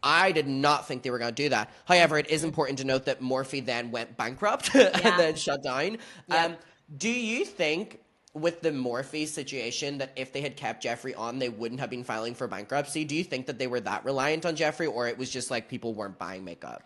I did not think they were going to do that. However, it is important to note that Morphe then went bankrupt and then shut down. Do you think... with the Morphe situation, that if they had kept Jeffree on, they wouldn't have been filing for bankruptcy? Do you think that they were that reliant on Jeffree, or it was just like people weren't buying makeup?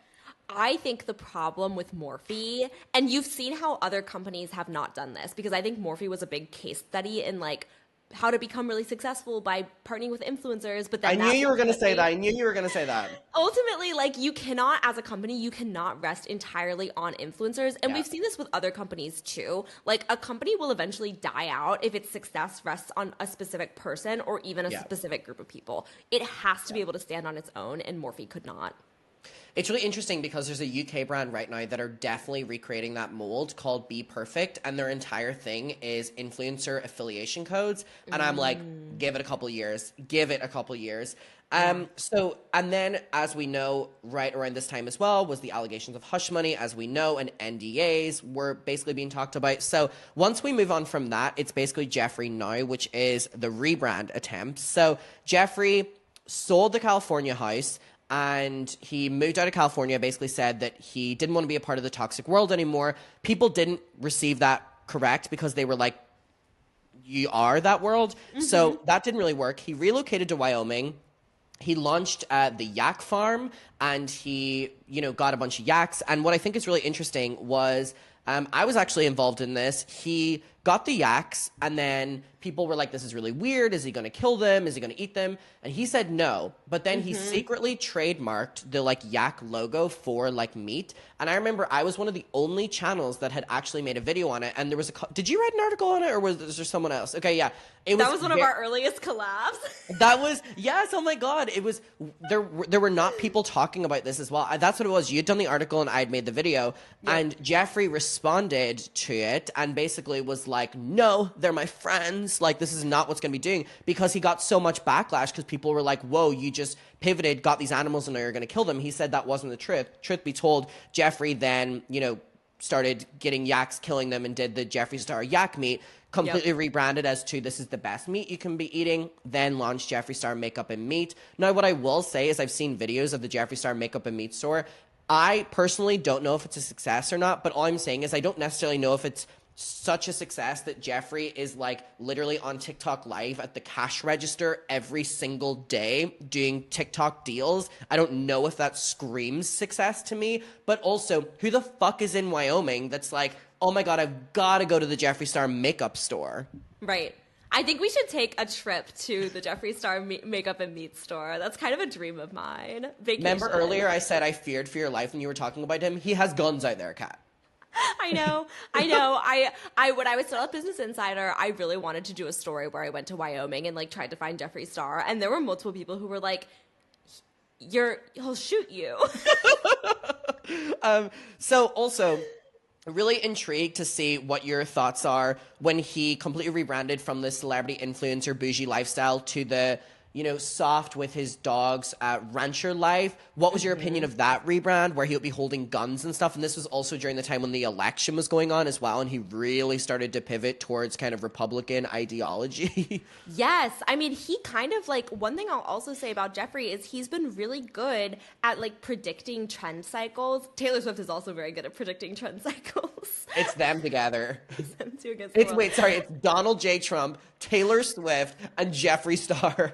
I think the problem with Morphe, and you've seen how other companies have not done this, because I think Morphe was a big case study in, like, how to become really successful by partnering with influencers. But then I knew you were going to say that. I knew you were going to say that. Ultimately, like, you cannot, as a company, you cannot rest entirely on influencers. And we've seen this with other companies too. Like, a company will eventually die out if its success rests on a specific person or even a specific group of people. It has to be able to stand on its own, and Morphe could not. It's really interesting because there's a UK brand right now that are definitely recreating that mold called Be Perfect, and their entire thing is influencer affiliation codes. And I'm like, give it a couple years. Give it a couple years. So, and then as we know, right around this time as well, was the allegations of hush money, as we know, and NDAs were basically being talked about. So once we move on from that, it's basically Jeffree now, which is the rebrand attempt. So Jeffree sold the California house, and he moved out of California, basically said that he didn't want to be a part of the toxic world anymore. People didn't receive that correct because they were like, you are that world. So that didn't really work. He relocated to Wyoming. He launched the yak farm, and he, got a bunch of yaks. And what I think is really interesting was I was actually involved in this. He got the yaks, and then people were like, this is really weird. Is he going to kill them? Is he going to eat them? And he said no. But then he secretly trademarked the, like, yak logo for, like, meat. And I remember I was one of the only channels that had actually made a video on it. And there was did you write an article on it, or was there someone else? Okay, yeah. That was one of our earliest collabs. That was, yes, oh my God. It was, there were not people talking about this as well. That's what it was. You had done the article and I had made the video. Yep. And Jeffree responded to it and basically was like, no, they're my friends. Like, this is not what's going to be doing, because he got so much backlash because people were like, whoa, you just pivoted, got these animals, and now you're going to kill them. He said that wasn't the truth. Truth be told, Jeffree then, started getting yaks, killing them, and did the Jeffree Star yak meat, completely rebranded as to this is the best meat you can be eating, then launched Jeffree Star Makeup and Meat. Now, what I will say is I've seen videos of the Jeffree Star Makeup and Meat store. I personally don't know if it's a success or not, but all I'm saying is I don't necessarily know if it's such a success that Jeffree is, like, literally on TikTok live at the cash register every single day doing TikTok deals. I don't know if that screams success to me, but also, who the fuck is in Wyoming that's like, oh my God, I've got to go to the Jeffree Star makeup store? Right. I think we should take a trip to the Jeffree Star makeup and meat store. That's kind of a dream of mine. Vacation. Remember earlier I said I feared for your life when you were talking about him? He has guns out there, Kat. I know. I when I was still at Business Insider, I really wanted to do a story where I went to Wyoming and, like, tried to find Jeffree Star, and there were multiple people who were like, he'll shoot you. So also, really intrigued to see what your thoughts are when he completely rebranded from the celebrity influencer bougie lifestyle to the soft with his dog's rancher life. What was your opinion of that rebrand where he would be holding guns and stuff? And this was also during the time when the election was going on as well, and he really started to pivot towards kind of Republican ideology. Yes. I mean, he kind of like, one thing I'll also say about Jeffree is he's been really good at like predicting trend cycles. Taylor Swift is also very good at predicting trend cycles. It's them together. It's them two against It's Donald J. Trump, Taylor Swift, and Jeffree Star.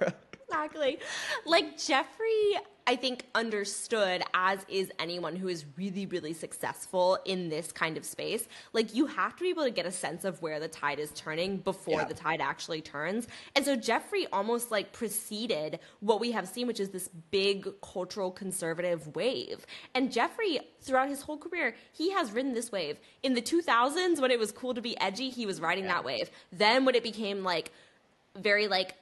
Exactly. Like Jeffree, I think, understood, as is anyone who is really, really successful in this kind of space. Like, you have to be able to get a sense of where the tide is turning before the tide actually turns. And so Jeffree almost like preceded what we have seen, which is this big cultural conservative wave. And Jeffree, throughout his whole career, he has ridden this wave. In the 2000s, when it was cool to be edgy, he was riding that wave. Then when it became like very like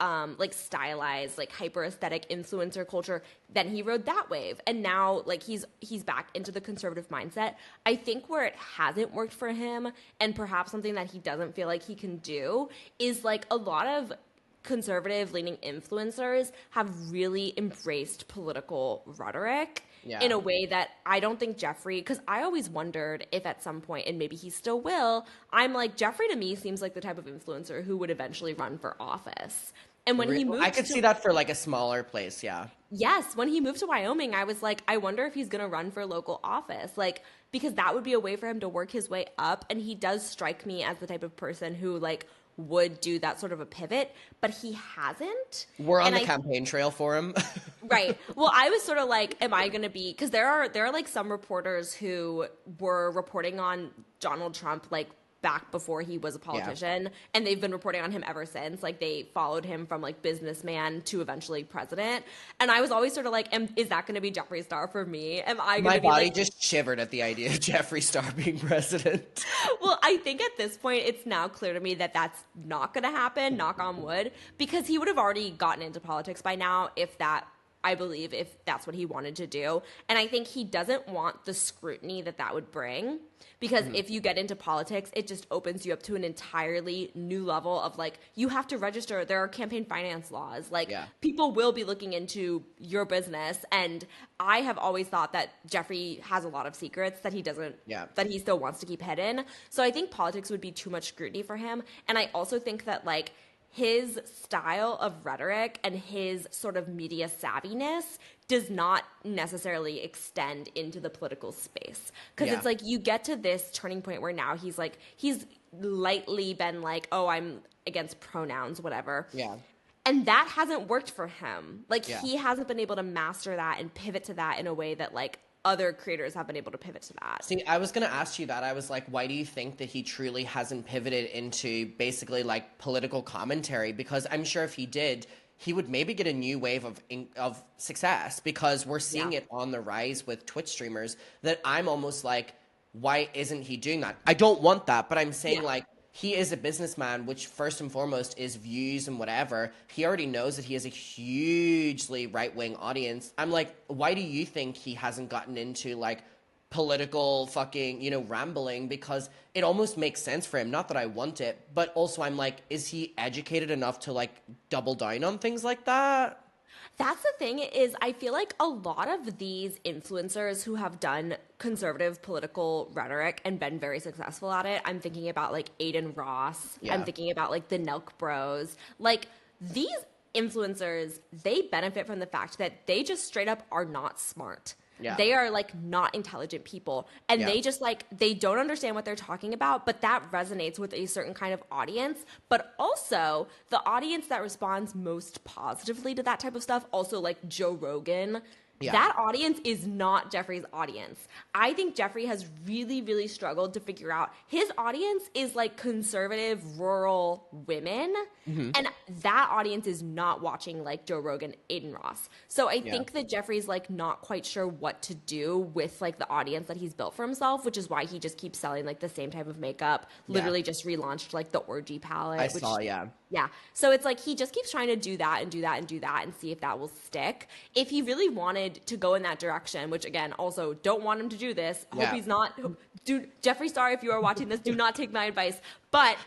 stylized, like hyper aesthetic influencer culture, then he rode that wave. And now like he's back into the conservative mindset. I think where it hasn't worked for him, and perhaps something that he doesn't feel like he can do, is like a lot of conservative leaning influencers have really embraced political rhetoric in a way that I don't think Jeffree, because I always wondered if at some point, and maybe he still will, I'm like, Jeffree to me seems like the type of influencer who would eventually run for office. And when he moved I could see that for like a smaller place, Yes, when he moved to Wyoming, I was like, I wonder if he's going to run for local office. Like, because that would be a way for him to work his way up. And he does strike me as the type of person who like would do that sort of a pivot, but he hasn't. We're on the campaign trail for him. Right. Well, I was sort of like, am I going to be, because there are like some reporters who were reporting on Donald Trump like back before he was a politician, and they've been reporting on him ever since. Like, they followed him from like businessman to eventually president. And I was always sort of like, is that going to be Jeffree Star for me? Am I going to be My body like, just shivered at the idea of Jeffree Star being president. Well, I think at this point it's now clear to me that that's not going to happen, knock on wood, because he would have already gotten into politics by now if that's what he wanted to do. And I think he doesn't want the scrutiny that would bring, because if you get into politics, it just opens you up to an entirely new level of like, you have to register. There are campaign finance laws. Like, people will be looking into your business. And I have always thought that Jeffree has a lot of secrets that he doesn't, that he still wants to keep hidden. So I think politics would be too much scrutiny for him. And I also think that like, his style of rhetoric and his sort of media savviness does not necessarily extend into the political space. Because it's like, you get to this turning point where now he's lightly been like, oh, I'm against pronouns, whatever. And that hasn't worked for him. Like, he hasn't been able to master that and pivot to that in a way that like other creators have been able to pivot to that. See, I was going to ask you that. I was like, why do you think that he truly hasn't pivoted into basically like political commentary? Because I'm sure if he did, he would maybe get a new wave of success, because we're seeing it on the rise with Twitch streamers, that I'm almost like, why isn't he doing that? I don't want that, but I'm saying like, he is a businessman, which first and foremost is views and whatever. He already knows that he has a hugely right-wing audience. I'm like, why do you think he hasn't gotten into like political fucking, rambling? Because it almost makes sense for him. Not that I want it, but also I'm like, is he educated enough to like double down on things like that? That's the thing, is I feel like a lot of these influencers who have done conservative political rhetoric and been very successful at it, I'm thinking about like Aiden Ross, I'm thinking about like the Nelk Bros, like these influencers, they benefit from the fact that they just straight up are not smart. They are like not intelligent people, and they just like, they don't understand what they're talking about, but that resonates with a certain kind of audience. But also the audience that responds most positively to that type of stuff, also like Joe Rogan, that audience is not Jeffree's audience. I think Jeffree has really, really struggled to figure out his audience is like conservative rural women, and that audience is not watching like Joe Rogan, Aiden Ross. So I think that Jeffree's like not quite sure what to do with like the audience that he's built for himself, which is why he just keeps selling like the same type of makeup. Literally just relaunched like the Orgy palette. So it's like he just keeps trying to do that and do that and do that and see if that will stick. If he really wanted wanted to go in that direction, which again, also don't want him to do this. Hope Yeah. he's not. Dude, Jeffree Star, if you are watching this, do not take my advice. But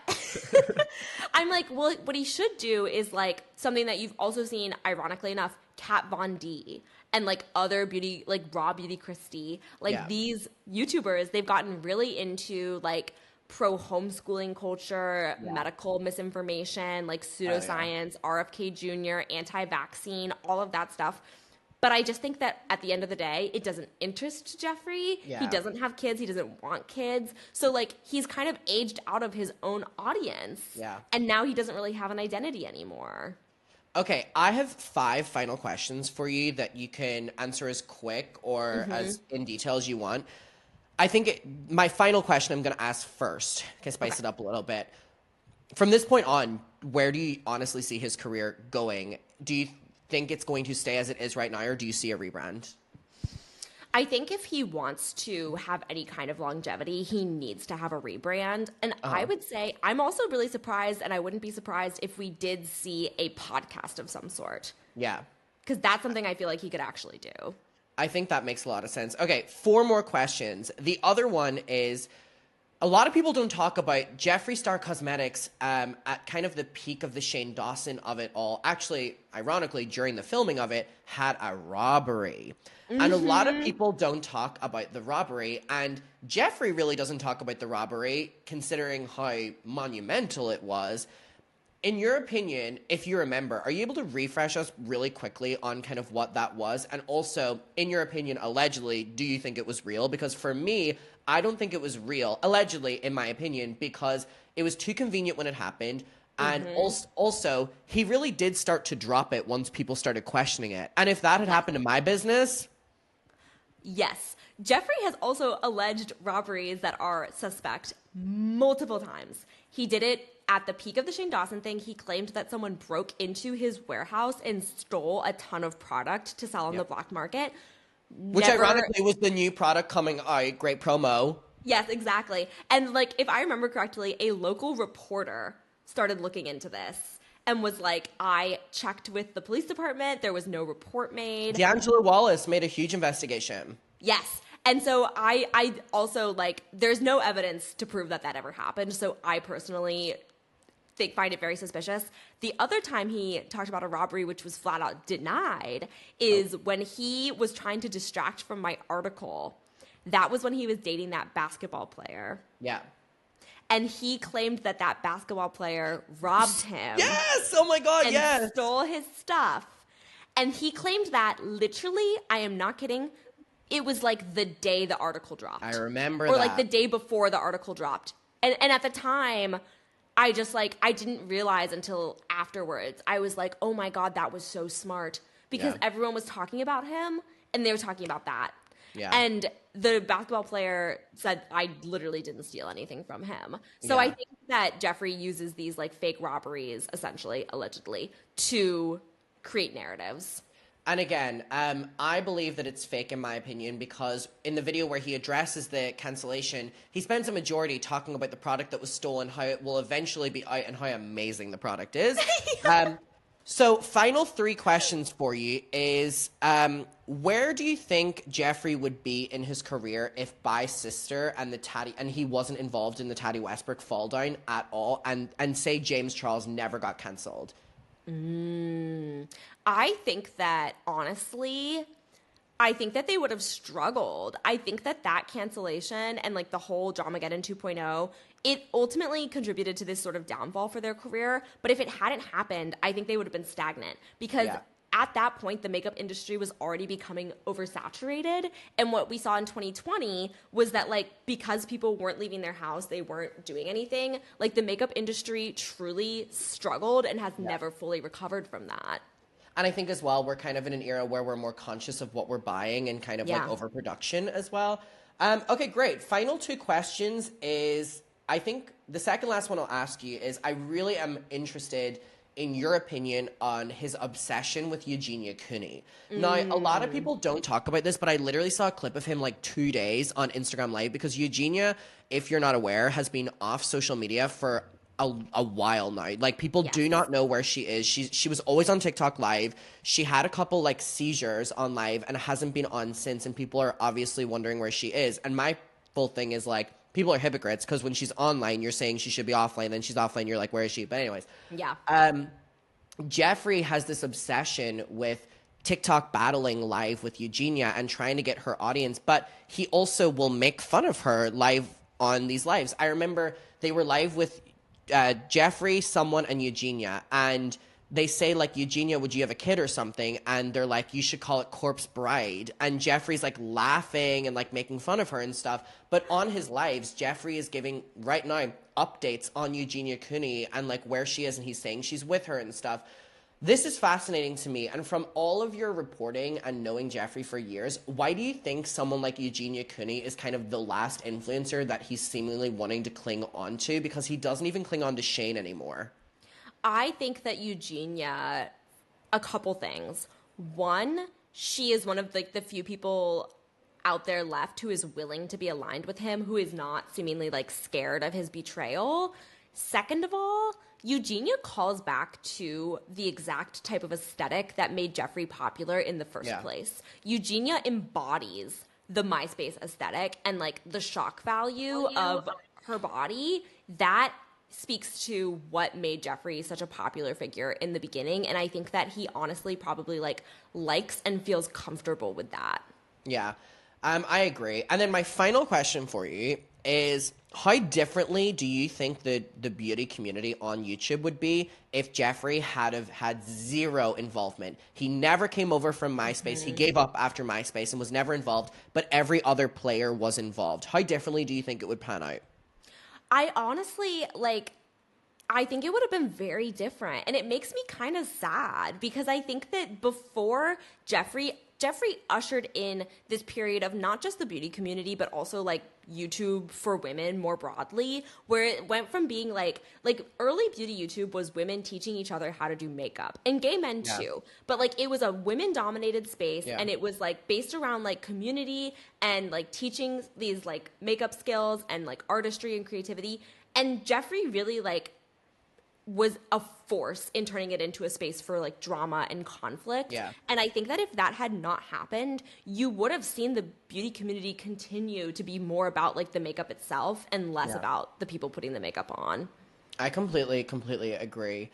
I'm like, well, what he should do is like something that you've also seen, ironically enough, Kat Von D and like other beauty, like Raw Beauty Christie, like these YouTubers, they've gotten really into like pro homeschooling culture, medical misinformation, like pseudoscience, RFK Jr., anti-vaccine, all of that stuff. But I just think that at the end of the day, it doesn't interest Jeffree. He doesn't have kids. He doesn't want kids. So like he's kind of aged out of his own audience. Yeah. And now he doesn't really have an identity anymore. Okay, I have 5 final questions for you that you can answer as quick or as in detail as you want. I think my final question I'm going to ask first, can spice it up a little bit. From this point on, where do you honestly see his career going? Do you think it's going to stay as it is right now, or do you see a rebrand? I think if he wants to have any kind of longevity, he needs to have a rebrand. And I would say I'm also really surprised, and I wouldn't be surprised if we did see a podcast of some sort. Yeah. Because that's something I feel like he could actually do. I think that makes a lot of sense. Okay, 4 more questions. The other one is, a lot of people don't talk about Jeffree Star Cosmetics at kind of the peak of the Shane Dawson of it all. Actually, ironically, during the filming of it, had a robbery. And a lot of people don't talk about the robbery. And Jeffree really doesn't talk about the robbery, considering how monumental it was. In your opinion, if you remember, are you able to refresh us really quickly on kind of what that was? And also, in your opinion, allegedly, do you think it was real? Because for me, I don't think it was real, allegedly, in my opinion, because it was too convenient when it happened. And also, he really did start to drop it once people started questioning it. And if that had happened in my business... Yes. Jeffree has also alleged robberies that are suspect multiple times. He did it at the peak of the Shane Dawson thing. He claimed that someone broke into his warehouse and stole a ton of product to sell on the black market. Which ironically was the new product coming out. Great promo. Yes, exactly. And like, if I remember correctly, a local reporter started looking into this and was like, I checked with the police department. There was no report made. D'Angelo Wallace made a huge investigation. Yes. And so I also, like, there's no evidence to prove that that ever happened. So I personally find it very suspicious. The other time he talked about a robbery, which was flat out denied, is when he was trying to distract from my article. That was when he was dating that basketball player. Yeah. And he claimed that that basketball player robbed him. Yes! Oh my God, and yes! Stole his stuff. And he claimed that literally, I am not kidding, it was like the day the article dropped. I remember that. Or like the day before the article dropped. And at the time, I just like, I didn't realize until afterwards. I was like, oh my God, that was so smart. Because everyone was talking about him and they were talking about that. Yeah. And the basketball player said, I literally didn't steal anything from him. So I think that Jeffree uses these like fake robberies, essentially, allegedly, to create narratives. And again, I believe that it's fake in my opinion, because in the video where he addresses the cancellation, he spends a majority talking about the product that was stolen, how it will eventually be out, and how amazing the product is. So final 3 questions for you is, where do you think Jeffree would be in his career if By Sister and he wasn't involved in the Taddy Westbrook fall down at all, and say James Charles never got cancelled? I think that, honestly, I think that they would have struggled. I think that cancellation and like the whole Dramageddon 2.0, it ultimately contributed to this sort of downfall for their career. But if it hadn't happened, I think they would have been stagnant, because at that point, the makeup industry was already becoming oversaturated. And what we saw in 2020 was that, like, because people weren't leaving their house, they weren't doing anything, like the makeup industry truly struggled and has never fully recovered from that. And I think as well, we're kind of in an era where we're more conscious of what we're buying and kind of like overproduction as well. Okay, great. Final 2 questions is, I think the second last one I'll ask you is, I really am interested in your opinion on his obsession with Eugenia Cooney. Now, a lot of people don't talk about this, but I literally saw a clip of him like 2 days on Instagram Live, because Eugenia, if you're not aware, has been off social media for a while now. Like, people Yes. do not know where she is. She was always on TikTok live. She had a couple like seizures on live and hasn't been on since, and people are obviously wondering where she is. And my full thing is like, people are hypocrites, because when she's online you're saying she should be offline, then she's offline, you're like, where is she? But anyways, Yeah. Jeffree has this obsession with TikTok battling live with Eugenia and trying to get her audience, but he also will make fun of her live on these lives. I remember they were live with Jeffree, someone, and Eugenia, and they say, like, Eugenia, would you have a kid or something? And they're like, you should call it Corpse Bride. And Jeffree's like laughing and like making fun of her and stuff. But on his lives, Jeffree is giving right now updates on Eugenia Cooney and like where she is, and he's saying she's with her and stuff. This is fascinating to me. And from all of your reporting and knowing Jeffree for years, why do you think someone like Eugenia Cooney is kind of the last influencer that he's seemingly wanting to cling on to? Because he doesn't even cling on to Shane anymore. I think that Eugenia, a couple things. One, she is one of like the few people out there left who is willing to be aligned with him, who is not seemingly like scared of his betrayal. Second of all, Eugenia calls back to the exact type of aesthetic that made Jeffree popular in the first place. Eugenia embodies the MySpace aesthetic and like the shock value of her body. That speaks to what made Jeffree such a popular figure in the beginning, and I think that he honestly probably like likes and feels comfortable with that. Yeah, I agree. And then my final question for you is, how differently do you think the beauty community on YouTube would be if Jeffree had have had zero involvement? He never came over from MySpace. He gave up after MySpace and was never involved, but every other player was involved. How differently do you think it would pan out? I honestly, like, I think it would have been very different. And it makes me kind of sad because I think that before Jeffree ushered in this period of not just the beauty community, but also like YouTube for women more broadly, where it went from being like early beauty YouTube was women teaching each other how to do makeup, and gay men too. But like it was a women dominated space, and it was like based around like community and like teaching these like makeup skills and like artistry and creativity. And Jeffree really like was a force in turning it into a space for like drama and conflict. Yeah. And I think that if that had not happened, you would have seen the beauty community continue to be more about like the makeup itself and less about the people putting the makeup on. I completely agree.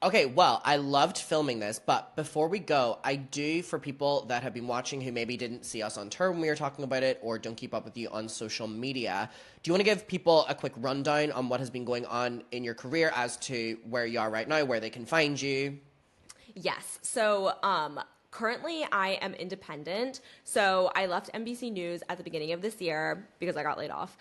Okay, well, I loved filming this, but before we go, I do, for people that have been watching who maybe didn't see us on tour when we were talking about it or don't keep up with you on social media, do you want to give people a quick rundown on what has been going on in your career as to where you are right now, where they can find you? Yes. So, currently I am independent. So I left NBC News at the beginning of this year because I got laid off.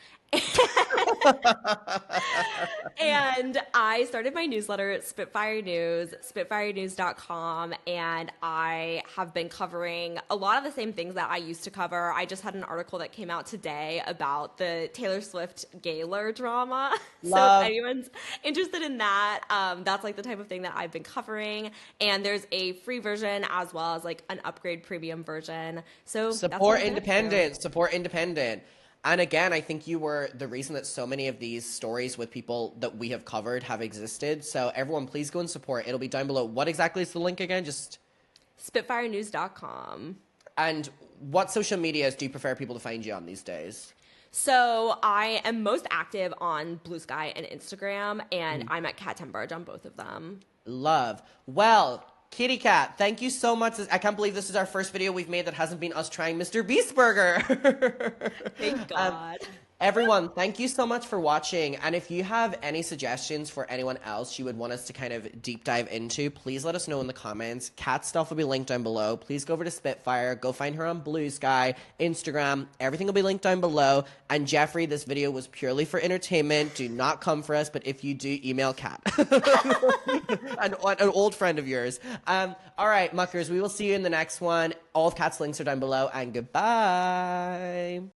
And I started my newsletter at Spitfire News, spitfirenews.com, and I have been covering a lot of the same things that I used to cover. I just had an article that came out today about the Taylor Swift Gaylor drama. So if anyone's interested in that, that's like the type of thing that I've been covering. And there's a free version as well as like an upgrade premium version. So support independent. And again, I think you were the reason that so many of these stories with people that we have covered have existed. So everyone, please go and support. It'll be down below. What exactly is the link again? Just spitfirenews.com. And what social medias do you prefer people to find you on these days? So I am most active on Blue Sky and Instagram, and I'm at Tenbarge on both of them. Love. Well, Kitty Cat, thank you so much. I can't believe this is our first video we've made that hasn't been us trying Mr. Beast Burger. Thank God. Everyone, thank you so much for watching. And if you have any suggestions for anyone else you would want us to kind of deep dive into, please let us know in the comments. Kat's stuff will be linked down below. Please go over to Spitfire. Go find her on Blue Sky, Instagram. Everything will be linked down below. And Jeffree, this video was purely for entertainment. Do not come for us, but if you do, email Kat. an old friend of yours. All right, muckers, we will see you in the next one. All of Kat's links are down below, and goodbye.